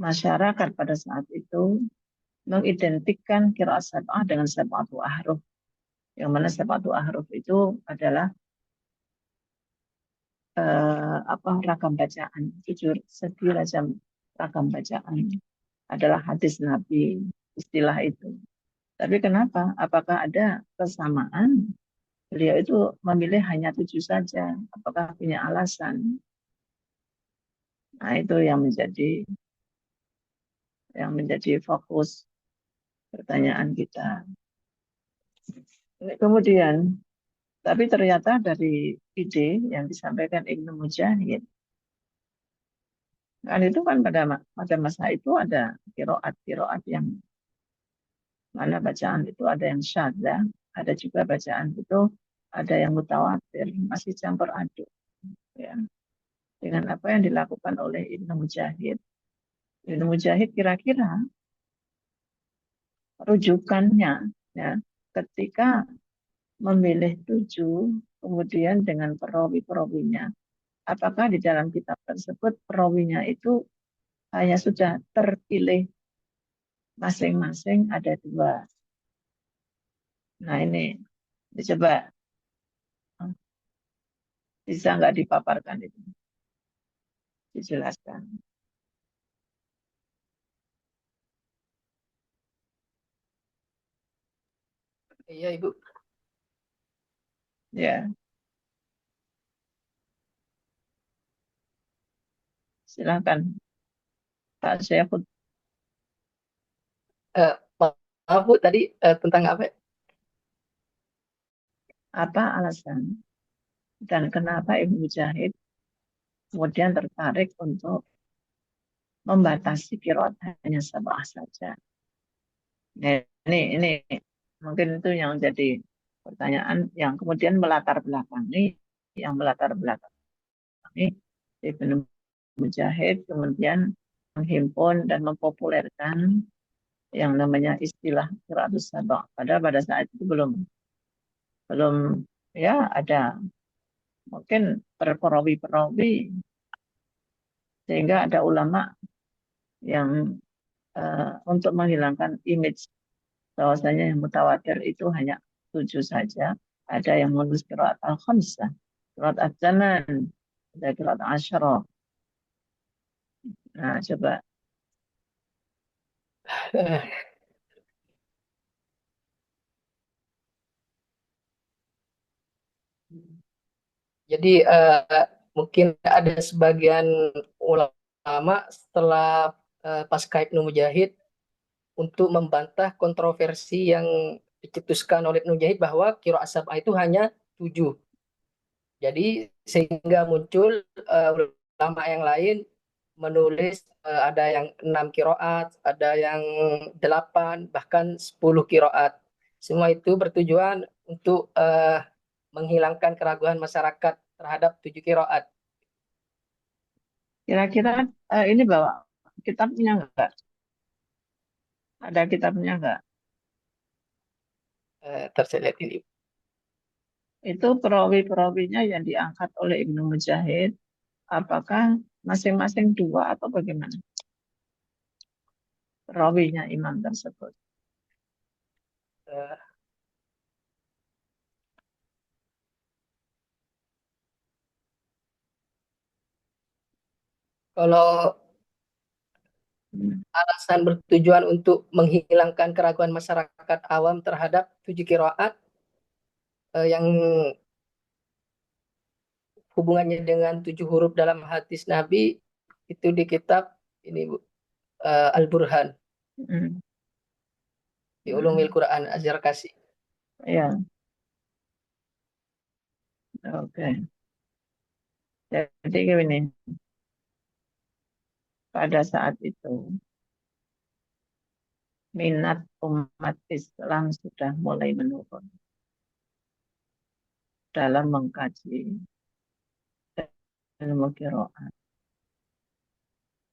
masyarakat pada saat itu mengidentikan qiraat sab'ah dengan sab'atu ahruf. Yang mana sab'atu ahruf itu adalah ragam bacaan, segi ragam bacaan adalah hadis Nabi, istilah itu. Tapi kenapa? Apakah ada kesamaan? Beliau itu memilih hanya 7 saja. Apakah punya alasan? Nah, itu yang menjadi fokus pertanyaan kita. Kemudian, tapi ternyata dari ide yang disampaikan Ibnu Mujahid, kan itu kan pada masa itu ada kiroat yang mana bacaan itu ada yang syadzah, ada juga bacaan itu ada yang mutawatir, masih campur aduk ya. Dengan apa yang dilakukan oleh Ibnu Mujahid. Ibnu Mujahid kira-kira rujukannya ya ketika memilih 7 kemudian dengan perawi-perawinya, apakah di dalam kitab tersebut perawinya itu hanya sudah terpilih masing-masing ada 2. Nah ini coba bisa nggak dipaparkan itu, dijelaskan. Iya, Ibu. Ya, silakan Pak Syekhud. Eh, maaf Bu, tadi tentang apa? Apa alasan dan kenapa Ibnu Mujahid kemudian tertarik untuk membatasi qiraat hanya sab'ah saja? Ini mungkin itu yang jadi pertanyaan yang kemudian melatar belakangi Ibnu Mujahid kemudian menghimpun dan mempopulerkan yang namanya istilah qiraatus sab'ah. Padahal pada saat itu belum ya ada mungkin perawi-perawi sehingga ada ulama yang untuk menghilangkan image bahwasanya yang mutawatir itu hanya 7 saja. Ada yang menulis qiraat al-khamsah, qiraat az-zaman, ada qiraat asyarah. Nah, coba. Jadi mungkin ada sebagian ulama setelah pasca Ibnu Mujahid untuk membantah kontroversi yang dicetuskan oleh Ibnu Mujahid bahwa qiraat sab'ah itu hanya 7. Jadi sehingga muncul ulama yang lain menulis ada yang 6 qiraat, ada yang 8, bahkan 10 qiraat. Semua itu bertujuan untuk menghilangkan keraguan masyarakat terhadap 7 qiraat. Kira-kira ini bawa kitabnya enggak? Ada kitabnya enggak? Terlihat ini. Itu perawi-perawinya yang diangkat oleh Ibnu Mujahid, apakah masing-masing 2 atau bagaimana? Perawinya imam tersebut. Kalau alasan bertujuan untuk menghilangkan keraguan masyarakat awam terhadap 7 qiraat, yang hubungannya dengan 7 huruf dalam hadis Nabi itu di kitab ini Bu, Al-Burhan Hmm. di Ulumil Quran Az-Zarkashi. Ya, oke. Jadi gini, pada saat itu minat umat Islam sudah mulai menurun dalam mengkaji ilmu qiraat,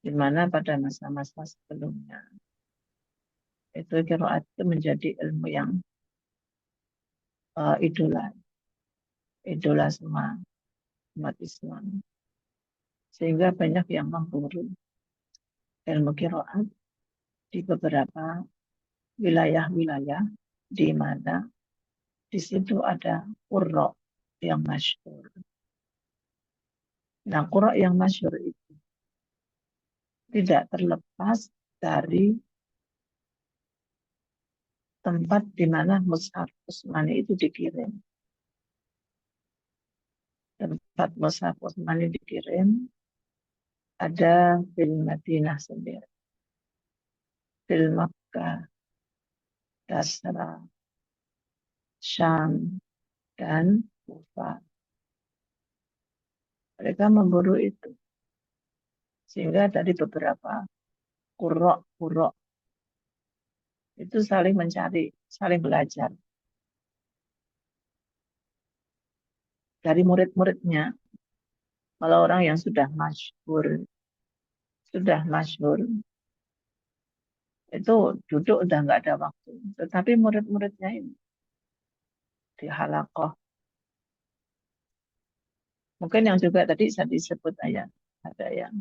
di mana pada masa-masa sebelumnya itu qiraat itu menjadi ilmu yang idola semua umat Islam, sehingga banyak yang memburu ilmu qiraat di beberapa wilayah-wilayah di mana di situ ada qurra yang masyhur. Nah, qurra yang masyhur itu tidak terlepas dari tempat di mana mushaf Utsmani itu dikirim. Tempat mushaf Utsmani dikirim ada di Madinah sendiri, di Makkah, Basra, Syam, dan Kufah. Mereka memburu itu. Sehingga dari beberapa qurra itu saling mencari, saling belajar. Dari murid-muridnya, kalau orang yang sudah masyhur, itu duduk udah nggak ada waktu. Tetapi murid-muridnya ini di halaqah. Mungkin yang juga tadi saya disebut ada yang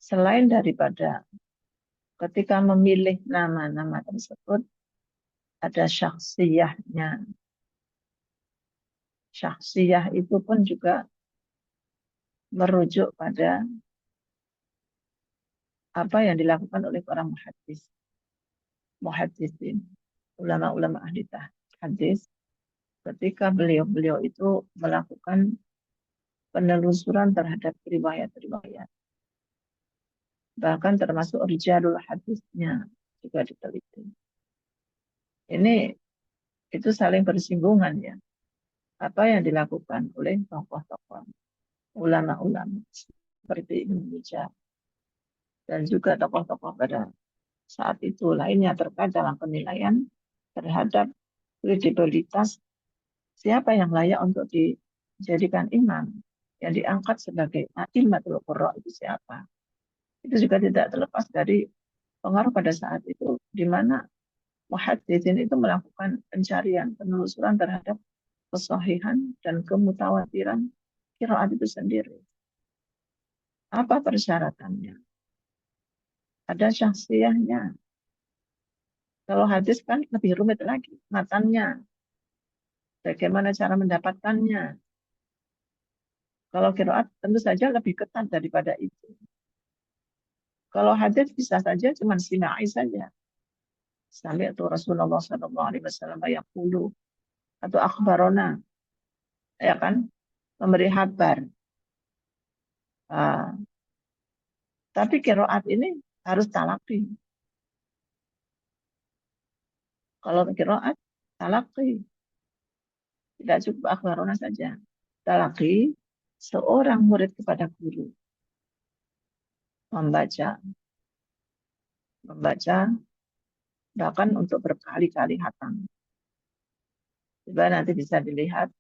selain daripada ketika memilih nama-nama tersebut, ada syakhsiyahnya. Syakhsiyah itu pun juga merujuk pada apa yang dilakukan oleh para muhaddisin, ulama-ulama ahli hadis, ketika beliau-beliau itu melakukan penelusuran terhadap riwayat-riwayat. Bahkan termasuk rijalul hadisnya juga diteliti. Ini itu saling bersinggungan ya. Apa yang dilakukan oleh tokoh-tokoh ulama-ulama seperti Ibnu Rujak dan juga tokoh-tokoh pada saat itu lainnya terkait dalam penilaian terhadap kredibilitas siapa yang layak untuk dijadikan imam, yang diangkat sebagai a'immatul qurra itu siapa. Itu juga tidak terlepas dari pengaruh pada saat itu, di mana muhaddisin itu melakukan pencarian, penelusuran terhadap kesahihan dan kemutawatiran qiraat itu sendiri. Apa persyaratannya? Ada syakhsiyahnya. Kalau hadis kan lebih rumit lagi, matannya. Bagaimana cara mendapatkannya? Kalau qiraat tentu saja lebih ketat daripada itu. Kalau hadis bisa saja cuma sina'i saja. Sampai itu Rasulullah SAW yaqulu atau akhbarona, ya kan, memberi kabar. Tapi qiraat ini harus talaqi. Kalau qiraat talaqi, tidak cukup akhbarona saja. Talaqi seorang murid kepada guru membaca bahkan untuk berkali-kali hatam. Coba nanti bisa dilihat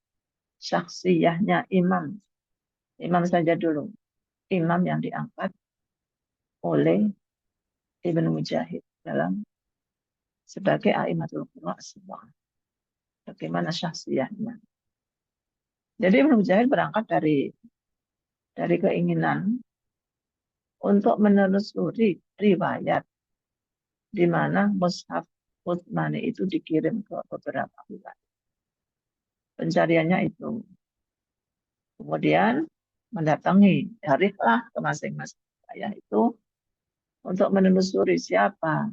syakhsiyahnya imam. Imam saja dulu. Imam yang diangkat oleh Ibnu Mujahid dalam sebagai a'immatul qurra semua. Bagaimana syakhsiyahnya. Jadi Ibnu Mujahid berangkat dari keinginan untuk menelusuri riwayat di mana mushaf Utsmani itu dikirim ke beberapa wilayah. Pencariannya itu. Kemudian mendatangi, carilah ke masing-masing wilayah itu untuk menelusuri siapa,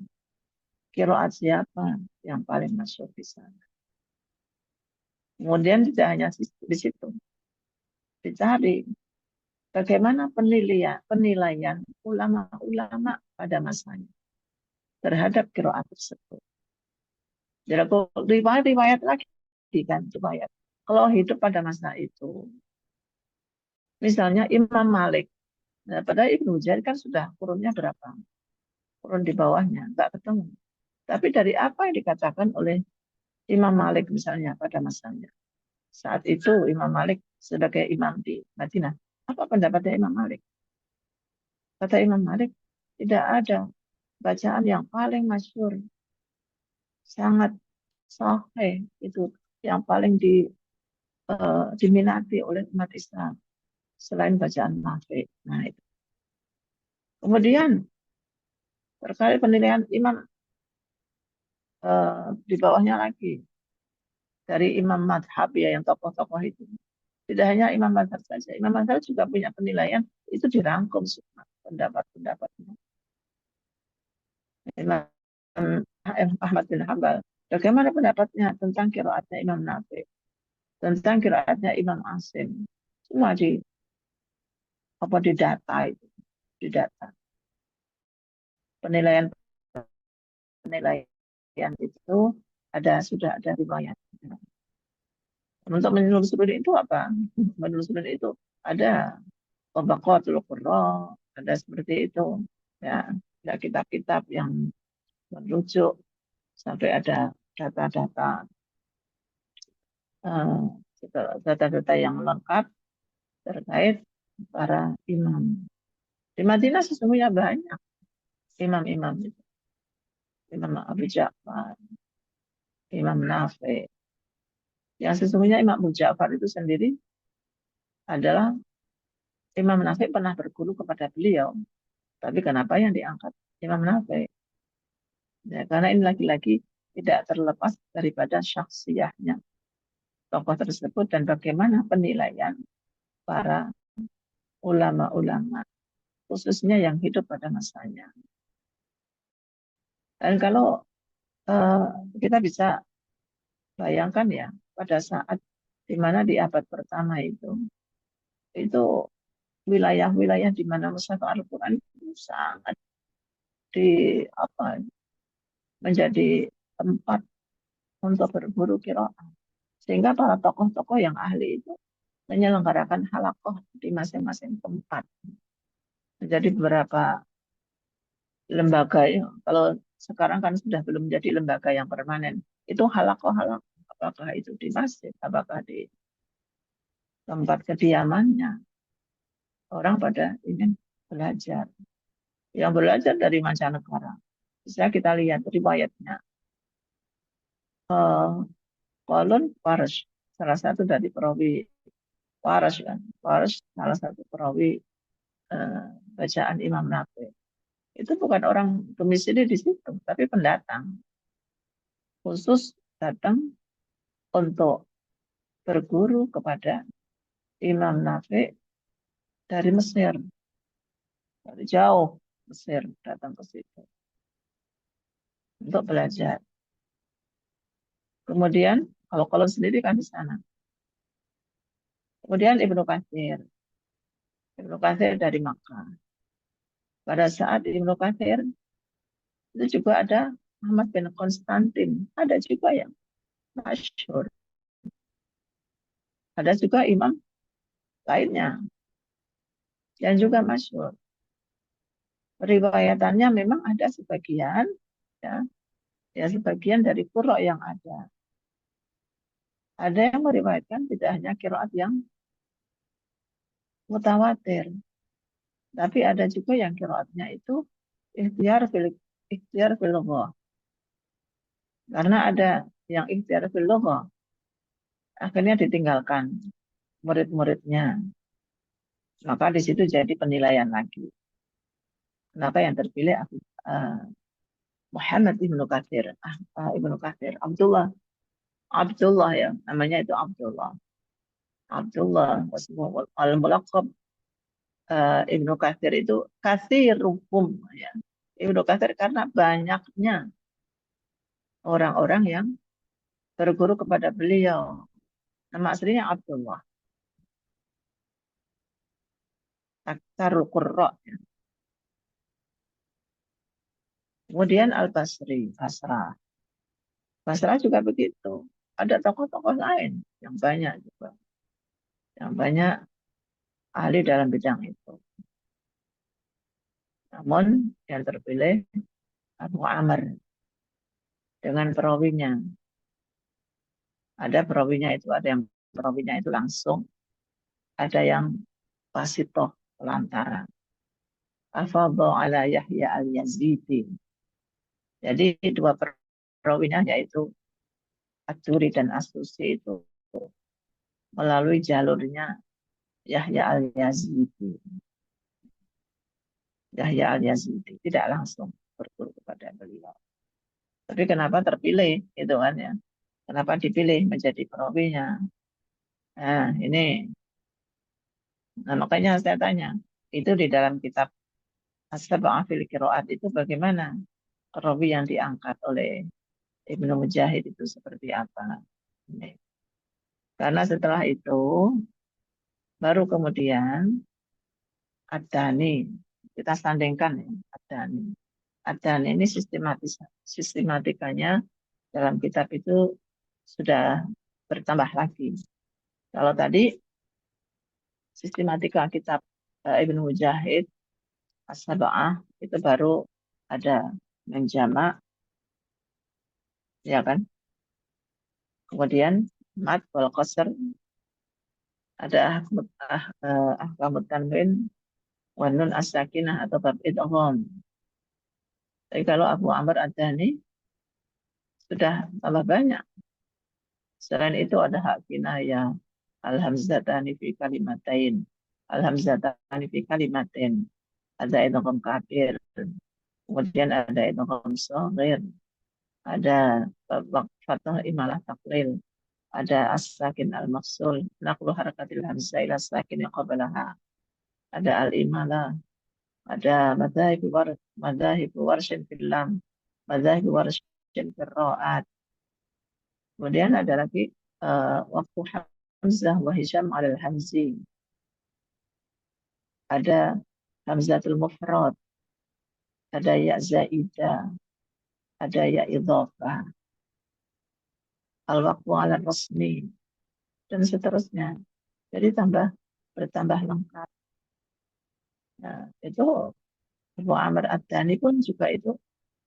qiraat siapa yang paling masyhur di sana. Kemudian tidak hanya di situ, dicari bagaimana penilaian ulama-ulama pada masanya terhadap qiraat tersebut. Jadi riwayat lagi kan riwayat. Kalau hidup pada masa itu, misalnya Imam Malik, nah, padahal Ibnu Jarir kan sudah kurunnya berapa? Kurun di bawahnya, nggak ketemu. Tapi dari apa yang dikatakan oleh Imam Malik misalnya pada masanya. Saat itu Imam Malik sebagai imam di Madinah. Apa pendapatnya Imam Malik? Kata Imam Malik, tidak ada bacaan yang paling masyhur, sangat sahih itu yang paling diminati oleh umat Islam selain bacaan Nafi. Nah, itu. Kemudian terkait penilaian imam di bawahnya lagi dari imam madhab ya yang tokoh-tokoh itu. Tidak hanya imam madhab saja, imam madhab juga punya penilaian itu dirangkum semua pendapat-pendapatnya. Imam Ahmad bin Hanbal, bagaimana pendapatnya tentang qiraatnya Imam Nafi, tentang qiraatnya Imam Asim, semua di data itu, di data penilaian itu sudah ada riwayat. Untuk menelusuri itu apa? Menelusuri itu ada Tabaqatul Qurra, ada seperti itu. Ya, ada kitab-kitab yang merujuk sampai ada data-data data-data yang lengkap terkait para imam. Di Madinah sesungguhnya banyak imam-imam itu. Imam Abu Ja'far, Imam Nafi. Yang sesungguhnya Imam Abu Ja'far itu sendiri adalah Imam Nafi pernah berguru kepada beliau. Tapi kenapa yang diangkat Imam Nafi? Ya, karena ini lagi-lagi tidak terlepas daripada syakhsiyahnya tokoh tersebut dan bagaimana penilaian para ulama-ulama khususnya yang hidup pada masanya. Dan kalau kita bisa bayangkan ya pada saat di mana di abad pertama itu wilayah-wilayah di mana mushaf Al-Quran itu sangat menjadi tempat untuk berburu qiraat. Sehingga para tokoh-tokoh yang ahli itu menyelenggarakan halaqah di masing-masing tempat. Menjadi beberapa lembaga ya. Kalau sekarang kan sudah belum menjadi lembaga yang permanen. Itu halaqah-halaqah. Apakah itu di masjid, apakah di tempat kediamannya. Orang pada ingin belajar. Yang belajar dari mancanegara. Bisa kita lihat riwayatnya. Qalun Farash, salah satu dari perawi Farash kan. Farash salah satu perawi bacaan Imam Nafi. Itu bukan orang domisili di situ, tapi pendatang. Khusus datang untuk berguru kepada Imam Nafi dari Mesir. Dari jauh Mesir datang ke situ untuk belajar. Kemudian kalau sendiri kan di sana. Kemudian Ibnu Katsir dari Makkah. Pada saat Ibnu Katsir itu juga ada Muhammad bin Konstantin, ada juga yang masyhur. Ada juga imam lainnya yang juga masyhur. Riwayatannya memang ada sebagian ya sebagian dari qurra yang ada. Ada yang meriwayatkan tidak hanya qiraat yang mutawatir, tapi ada juga yang qiraatnya itu ikhtiar fil lughah. Karena ada yang ikhtiar fil lughah, akhirnya ditinggalkan murid-muridnya. Maka di situ jadi penilaian lagi. Kenapa yang terpilih Muhammad Ibnu Katsir, Abdullah ya, namanya itu Abdullah al-mulaqab Ibnu Katsir itu katsiruhum ya. Ibnu Katsir karena banyaknya orang-orang yang berguru kepada beliau. Nama aslinya Abdullah. Aktsarul Qurra. Kemudian Al-Basri, Basrah. Basrah juga begitu. Ada tokoh-tokoh lain yang banyak juga. Yang banyak ahli dalam bidang itu. Namun yang terpilih Abu Amr dengan perawinya. Ada perawinya itu, ada yang perawinya itu langsung. Ada yang wasitoh, pelantara. Afadhu ala Yahya al-Yazidi. Jadi dua perawinya yaitu At-Turi dan As-Susi itu melalui jalurnya Yahya al-Yazidi. Yahya al-Yazidi tidak langsung berguru kepada beliau. Tapi kenapa terpilih itu kan ya? Kenapa dipilih menjadi perawinya? Nah, ini. Nah, makanya saya tanya, itu di dalam kitab As-Sab'ah fil Qiraat itu bagaimana perawi yang diangkat oleh Ibnu Mujahid itu seperti apa? Ini. Karena setelah itu baru kemudian Ad-Dani, kita sandingkan ya, Ad-Dani. Ad-Dani ini sistematikanya dalam kitab itu sudah bertambah lagi. Kalau tadi sistematika kitab Ibnu Mujahid As-Sab'ah itu baru ada menjamak, ya kan? Kemudian mat wal qasr, ada ahkamut tanwin wa nun as-sakinah atau bab idgham. Tapi kalau Abu Amr Ad-Dani sudah tambah banyak. Selain itu ada hak kinayah, al-hamzatani fi kalimatain, al-hamzatani fi kalimatin, ada idgham kabir, kemudian ada idgham shaghir, ada fathah imalah taklil, ada as-sakin al-mafsul, naqlu harakatil hamzah ila sakin yang qablaha, ada al-imalah, ada madhahib warshin fil lam, madhahib warshin fil ra'at. Kemudian ada lagi waktu Hamzah wa Hisham al-Hamzi. Ada Hamzatul Mufrad, ada ya zaidah, ada ya idhofah, al-waqfu ala rasmi, dan seterusnya. Jadi bertambah lengkap. Nah, itu Abu Amr Ad-Dani pun juga itu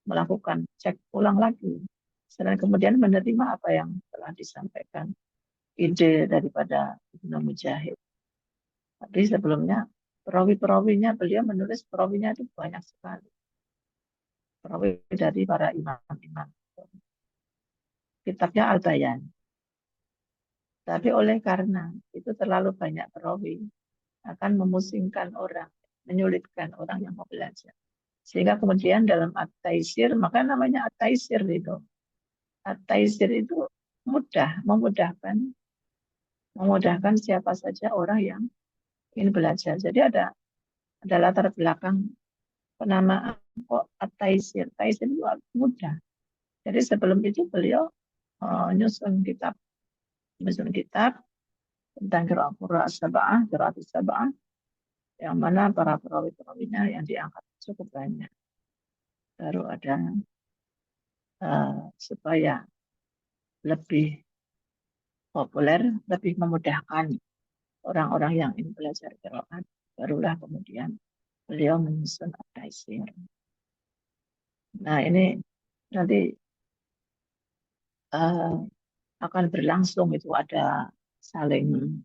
melakukan cek ulang lagi. Dan kemudian menerima apa yang telah disampaikan, ide daripada Ibnu Mujahid. Tapi sebelumnya perawi-perawinya beliau menulis perawinya itu banyak sekali. Perawi dari para imam-imam. Kitabnya Al-Bayan. Tapi oleh karena itu terlalu banyak perawi akan memusingkan orang, menyulitkan orang yang mau belajar. Sehingga kemudian dalam At-Taisir, maka namanya At-Taisir itu. At-Taisir itu memudahkan siapa saja orang yang ingin belajar. Jadi ada latar belakang penamaan kok At-Taisir. Taisir itu mudah. Jadi sebelum itu beliau menyusun kitab tentang qiraat as-sab'ah, yang mana para perawi-perawinya yang diangkat cukup banyak. Baru ada supaya lebih populer, lebih memudahkan orang-orang yang ingin belajar qiraat, barulah kemudian beliau menyusun At-Taisir. Nah, ini nanti akan berlangsung, itu ada saling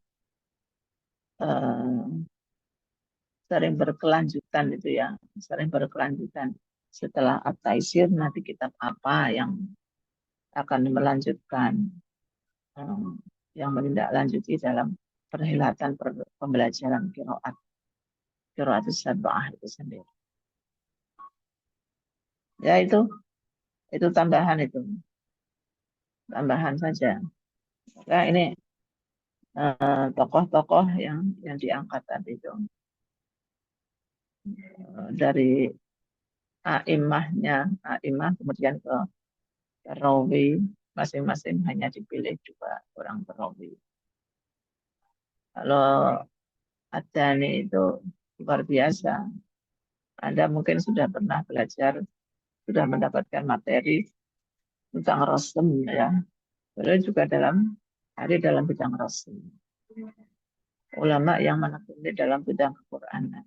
berkelanjutan itu ya, saling berkelanjutan. Setelah At-Taisir nanti kitab apa yang akan melanjutkan, yang menindaklanjuti dalam perhelatan pembelajaran qiraat as-sab'ah itu sendiri. Ya itu tambahan saja. Nah, ini tokoh-tokoh yang diangkat tadi itu dari a'imah kemudian ke perawi, masing-masing hanya dipilih 2 orang perawi. Kalau Adani itu luar biasa. Anda mungkin sudah pernah belajar, sudah mendapatkan materi tentang Rasul ya. Beliau juga dalam bidang Rasul. Ulama yang menekuni dalam bidang Quran,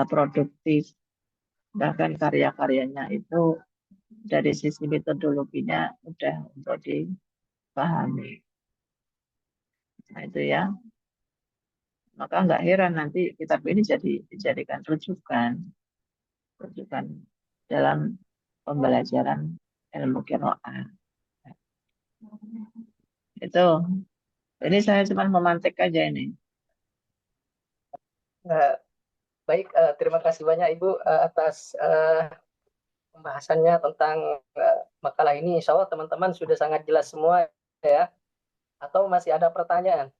produktif, bahkan karya-karyanya itu dari sisi metodologinya mudah untuk dipahami. Nah itu ya, maka nggak heran nanti kitab ini dijadikan rujukan dalam pembelajaran ilmu qiraah. Itu, ini saya cuma memantik aja ini. Baik, terima kasih banyak Ibu atas pembahasannya tentang makalah ini. Insya Allah teman-teman sudah sangat jelas semua ya. Atau masih ada pertanyaan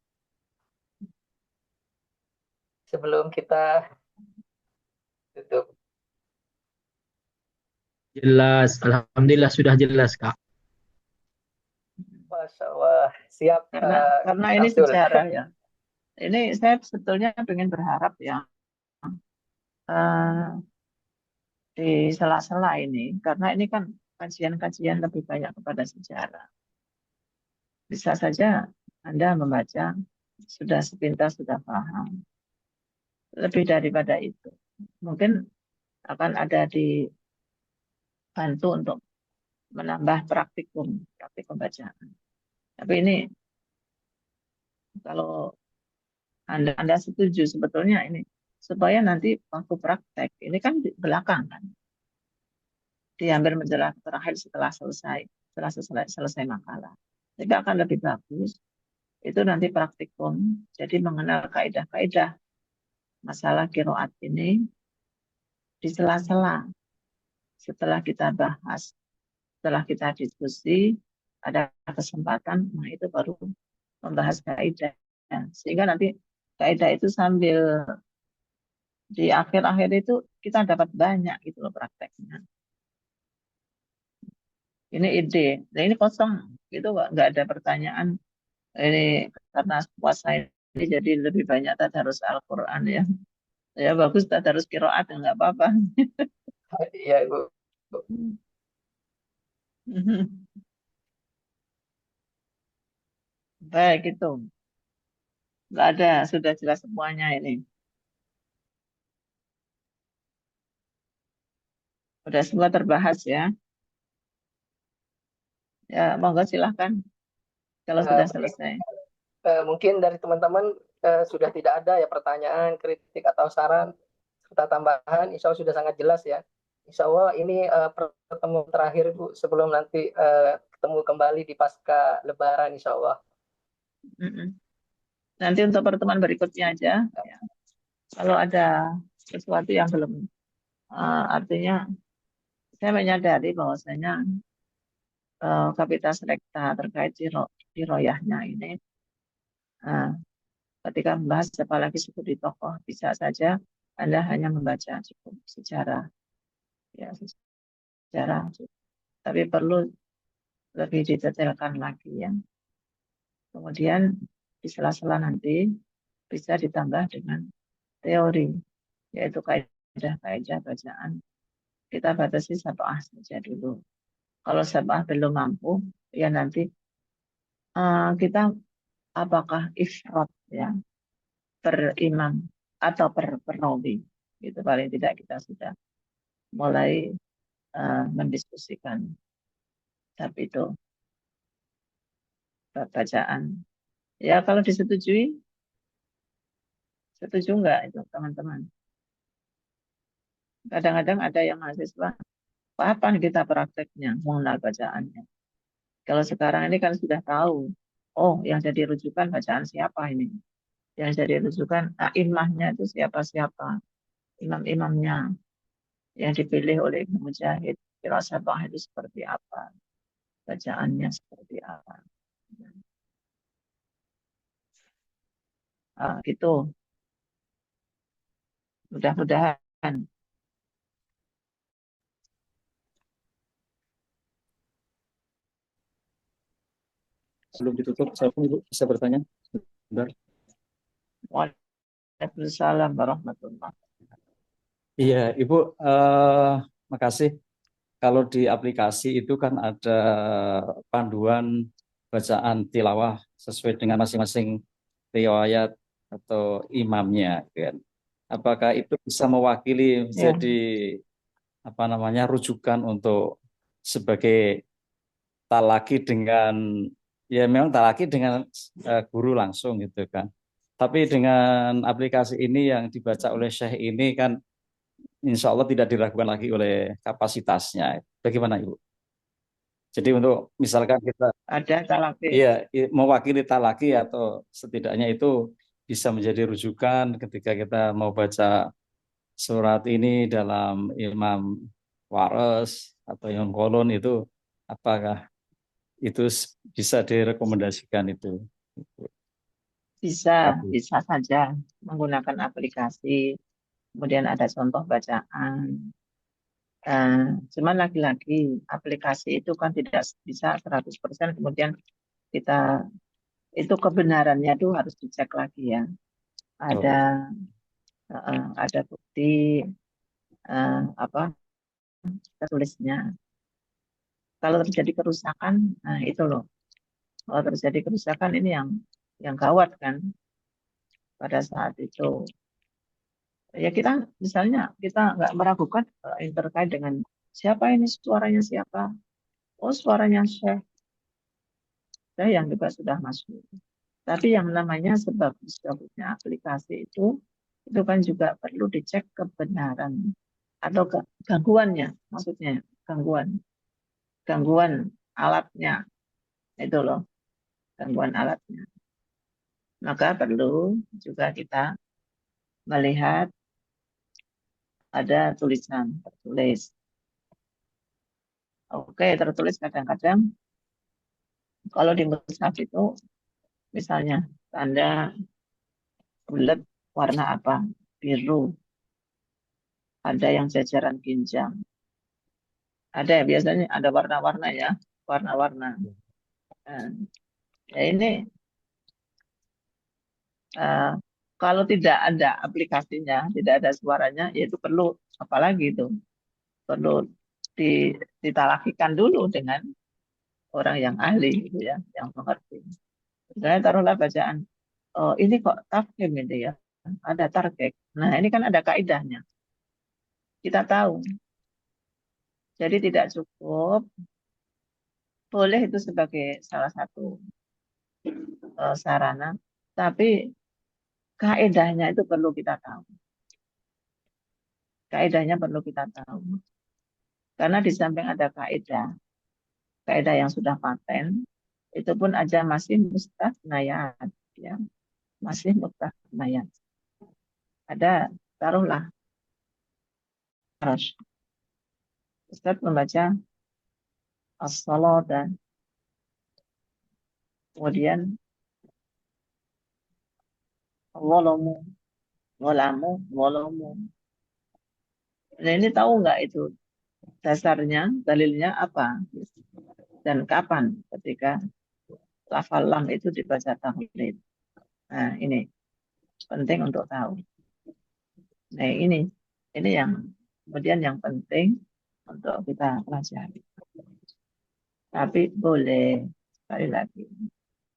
sebelum kita tutup? Jelas, alhamdulillah sudah jelas, Kak. Masya Allah, siap. Karena ini Abdul. sejarah ya. Ini saya sebetulnya ingin berharap ya di sela-sela ini, karena ini kan kajian-kajian lebih banyak kepada sejarah. Bisa saja Anda membaca sudah sepintas, sudah paham. Lebih daripada itu, mungkin akan ada dibantu untuk menambah praktik bacaan. Tapi ini kalau Anda setuju sebetulnya ini supaya nanti waktu praktek ini kan di belakang kan diambil menjelang terakhir setelah selesai makalah. Jadi akan lebih bagus itu nanti praktikum, jadi mengenal kaidah-kaidah masalah qiraat ini di sela-sela setelah kita bahas, setelah kita diskusi, ada kesempatan, nah itu baru membahas kaidah. Sehingga nanti kaidah itu sambil di akhir-akhir itu kita dapat banyak gitu loh prakteknya. Ini ide. Nah ini kosong, itu nggak ada pertanyaan. Ini karena puasa ini jadi lebih banyak tadarus Al-Quran ya. Ya bagus tadarus qiraat nggak apa-apa. Iya Ibu. Baik itu. Nggak ada, sudah jelas semuanya ini. Sudah semua terbahas ya. Ya, monggo silahkan kalau sudah selesai. Mungkin dari teman-teman sudah tidak ada ya pertanyaan, kritik atau saran serta tambahan. Insya Allah sudah sangat jelas ya. Insya Allah ini pertemuan terakhir Bu sebelum nanti ketemu kembali di pasca Lebaran Insya Allah. Nanti untuk pertemuan berikutnya aja. Ya. Kalau ada sesuatu yang belum, artinya saya menyadari bahwasanya kapitas rekta terkait diroyahnya ini, ketika membahas apalagi studi tokoh, bisa saja Anda hanya membaca cukup sejarah, ya sejarah, tapi perlu lebih didetailkan lagi ya. Kemudian di sela-sela nanti bisa ditambah dengan teori, yaitu kaidah-kaidah bacaan. Kita batasi sab'ah saja dulu. Kalau sab'ah belum mampu, ya nanti kita apakah ifrat ya per imam atau per perawi. Itu paling tidak kita sudah mulai mendiskusikan tapi itu bacaan. Ya kalau disetujui, setuju enggak itu teman-teman? Kadang-kadang ada yang mahasiswa, kapan kita prakteknya mengenal bacaannya? Kalau sekarang ini kan sudah tahu, oh yang jadi rujukan bacaan siapa ini? Yang jadi rujukan a'immahnya itu siapa-siapa? Imam-imamnya yang dipilih oleh Ibnu Mujahid, firasatah itu seperti apa? Bacaannya seperti apa? Gitu. Mudah-mudahan. Sebelum ditutup, saya pun Ibu bisa bertanya. Sebentar. Waalaikumsalam warahmatullahi. Iya, Ibu, makasih. Kalau di aplikasi itu kan ada panduan bacaan tilawah sesuai dengan masing-masing riwayat atau imamnya, kan. Apakah itu bisa mewakili Ya, jadi rujukan untuk sebagai talaki dengan ya memang talaki dengan guru langsung gitu kan. Tapi dengan aplikasi ini yang dibaca oleh Syekh ini kan insya Allah tidak diragukan lagi oleh kapasitasnya. Bagaimana Ibu? Jadi untuk misalkan kita ada talaki. iya mewakili talaki atau setidaknya itu bisa menjadi rujukan ketika kita mau baca surat ini dalam Imam Waras atau yang kolon itu apakah itu bisa direkomendasikan itu? Bisa, Tapi bisa saja menggunakan aplikasi. Kemudian ada contoh bacaan. Cuman lagi-lagi aplikasi itu kan tidak bisa 100% kemudian kita itu kebenarannya itu harus dicek lagi ya. Ada ada bukti apa tertulisnya. Kalau terjadi kerusakan, nah itu loh. Kalau terjadi kerusakan ini yang gawat kan pada saat itu. Ya kita misalnya kita nggak meragukan yang terkait dengan siapa ini suaranya siapa. Oh suaranya Syekh. Saya yang juga sudah masuk. Tapi yang namanya sebagus-bagusnya aplikasi itu kan juga perlu dicek kebenaran atau gangguannya, maksudnya gangguan alatnya itu loh, gangguan alatnya. Maka perlu juga kita melihat ada tulisan tertulis. Oke, tertulis kadang-kadang kalau di mushaf itu misalnya tanda bulat warna apa? Biru. Ada yang jajaran ginjal. Ada ya, biasanya ada warna-warna ya, warna-warna. Ya ini kalau tidak ada aplikasinya, tidak ada suaranya, ya itu perlu apalagi itu perlu ditalakikan dulu dengan orang yang ahli gitu ya, yang mengerti. Saya taruhlah bacaan, oh ini kok tafkhim itu ya, ada tarkek. Nah ini kan ada kaidahnya, kita tahu. Jadi tidak cukup, boleh itu sebagai salah satu sarana, tapi kaidahnya itu perlu kita tahu. Kaidahnya perlu kita tahu. Karena di samping ada kaidah yang sudah paten, itu pun aja masih mustathnayat, ya, masih mustathnayat. Ada taruhlah Ustaz membaca as-salat dan kemudian walamu. Nah, ini tahu nggak itu dasarnya, dalilnya apa dan kapan ketika lafal lam itu dibaca tahlil. Nah, ini penting untuk tahu. Nah, ini yang kemudian yang penting untuk kita pelajari. Tapi boleh, sekali lagi,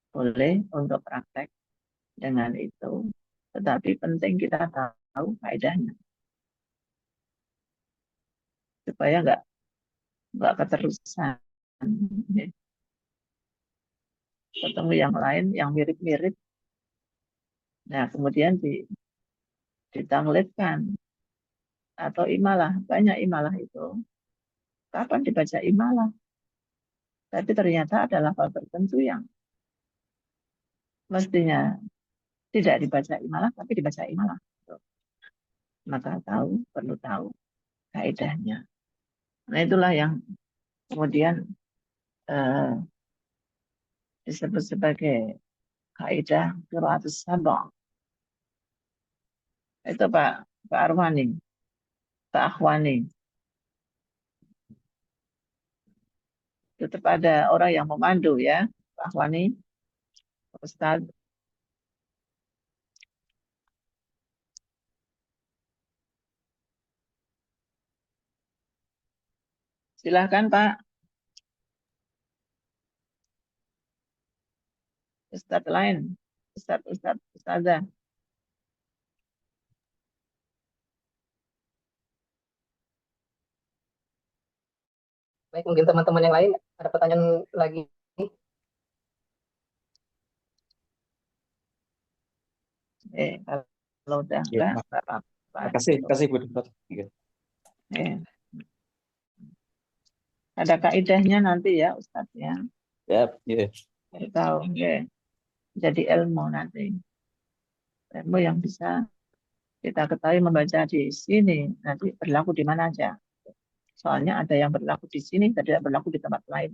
boleh untuk praktek dengan itu. Tetapi penting kita tahu faedahnya. Supaya nggak keterusan. Ketemu yang lain, yang mirip-mirip. Nah, kemudian ditanglitkan. Atau imalah, banyak imalah itu. Kapan dibaca imalah? Tapi ternyata ada lafal tertentu yang mestinya tidak dibaca imalah, tapi dibaca imalah. Maka perlu tahu kaidahnya. Nah itulah yang kemudian disebut sebagai kaidah qiraatus sab'ah. Itu Pak Arwani, Pak Akhwani. Tetap ada orang yang memandu ya, Pak Akhwani, Ustaz. Silahkan Pak. Ustadz lain. Ustazah. Baik, mungkin teman-teman yang lain ada pertanyaan lagi. Kalau udah Ya, enggak apa-apa. kasih Bu Dokter. Iya. Ada kaidahnya nanti ya Ustadz ya. Ya, iya. Tahu, jadi ilmu nanti. Ilmu yang bisa kita ketahui membaca di sini, nanti berlaku di mana aja. Soalnya ada yang berlaku di sini, tidak berlaku di tempat lain.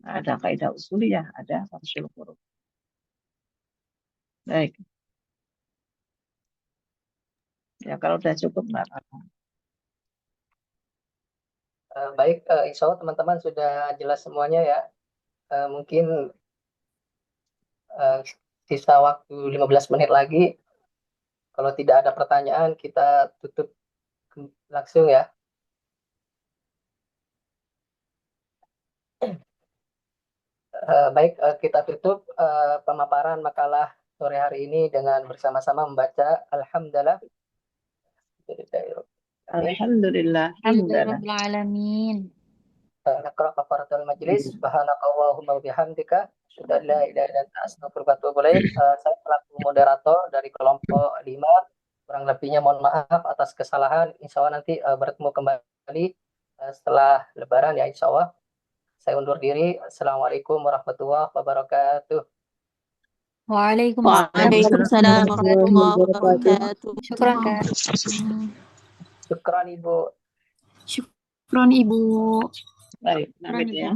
Ada kaidah usuliyah, ada farsyul huruf. Baik. Ya kalau udah cukup nggak apa-apa. Baik, insya Allah teman-teman sudah jelas semuanya ya. Mungkin sisa waktu 15 menit lagi. Kalau tidak ada pertanyaan, kita tutup langsung ya. Baik, kita tutup pemaparan makalah sore hari ini dengan bersama-sama membaca Alhamdulillah. Alhamdulillah. Alhamdulillahirrahmanirrahim. Naqra kafaratul majlis. Subhanakallahumma wa bihamdika asyhadu an la ilaha illa anta astaghfiruka wa atubu ilaik. Saya selaku moderator dari kelompok 5. Kurang lebihnya mohon maaf atas kesalahan. Insya Allah nanti bertemu kembali setelah Lebaran ya insya Allah. Saya undur diri. Assalamualaikum warahmatullahi wabarakatuh. Waalaikumsalam warahmatullahi wabarakatuh. Syukran, Kak. Syukran Ibu. Syukran, Ibu. Baik, pamit ya.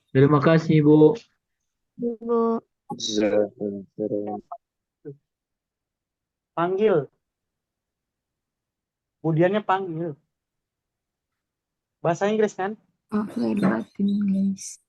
Terima kasih, Bu. Ibu. Panggil. Kemudiannya panggil. Bahasa Inggris kan? Oke, bahasa Inggris.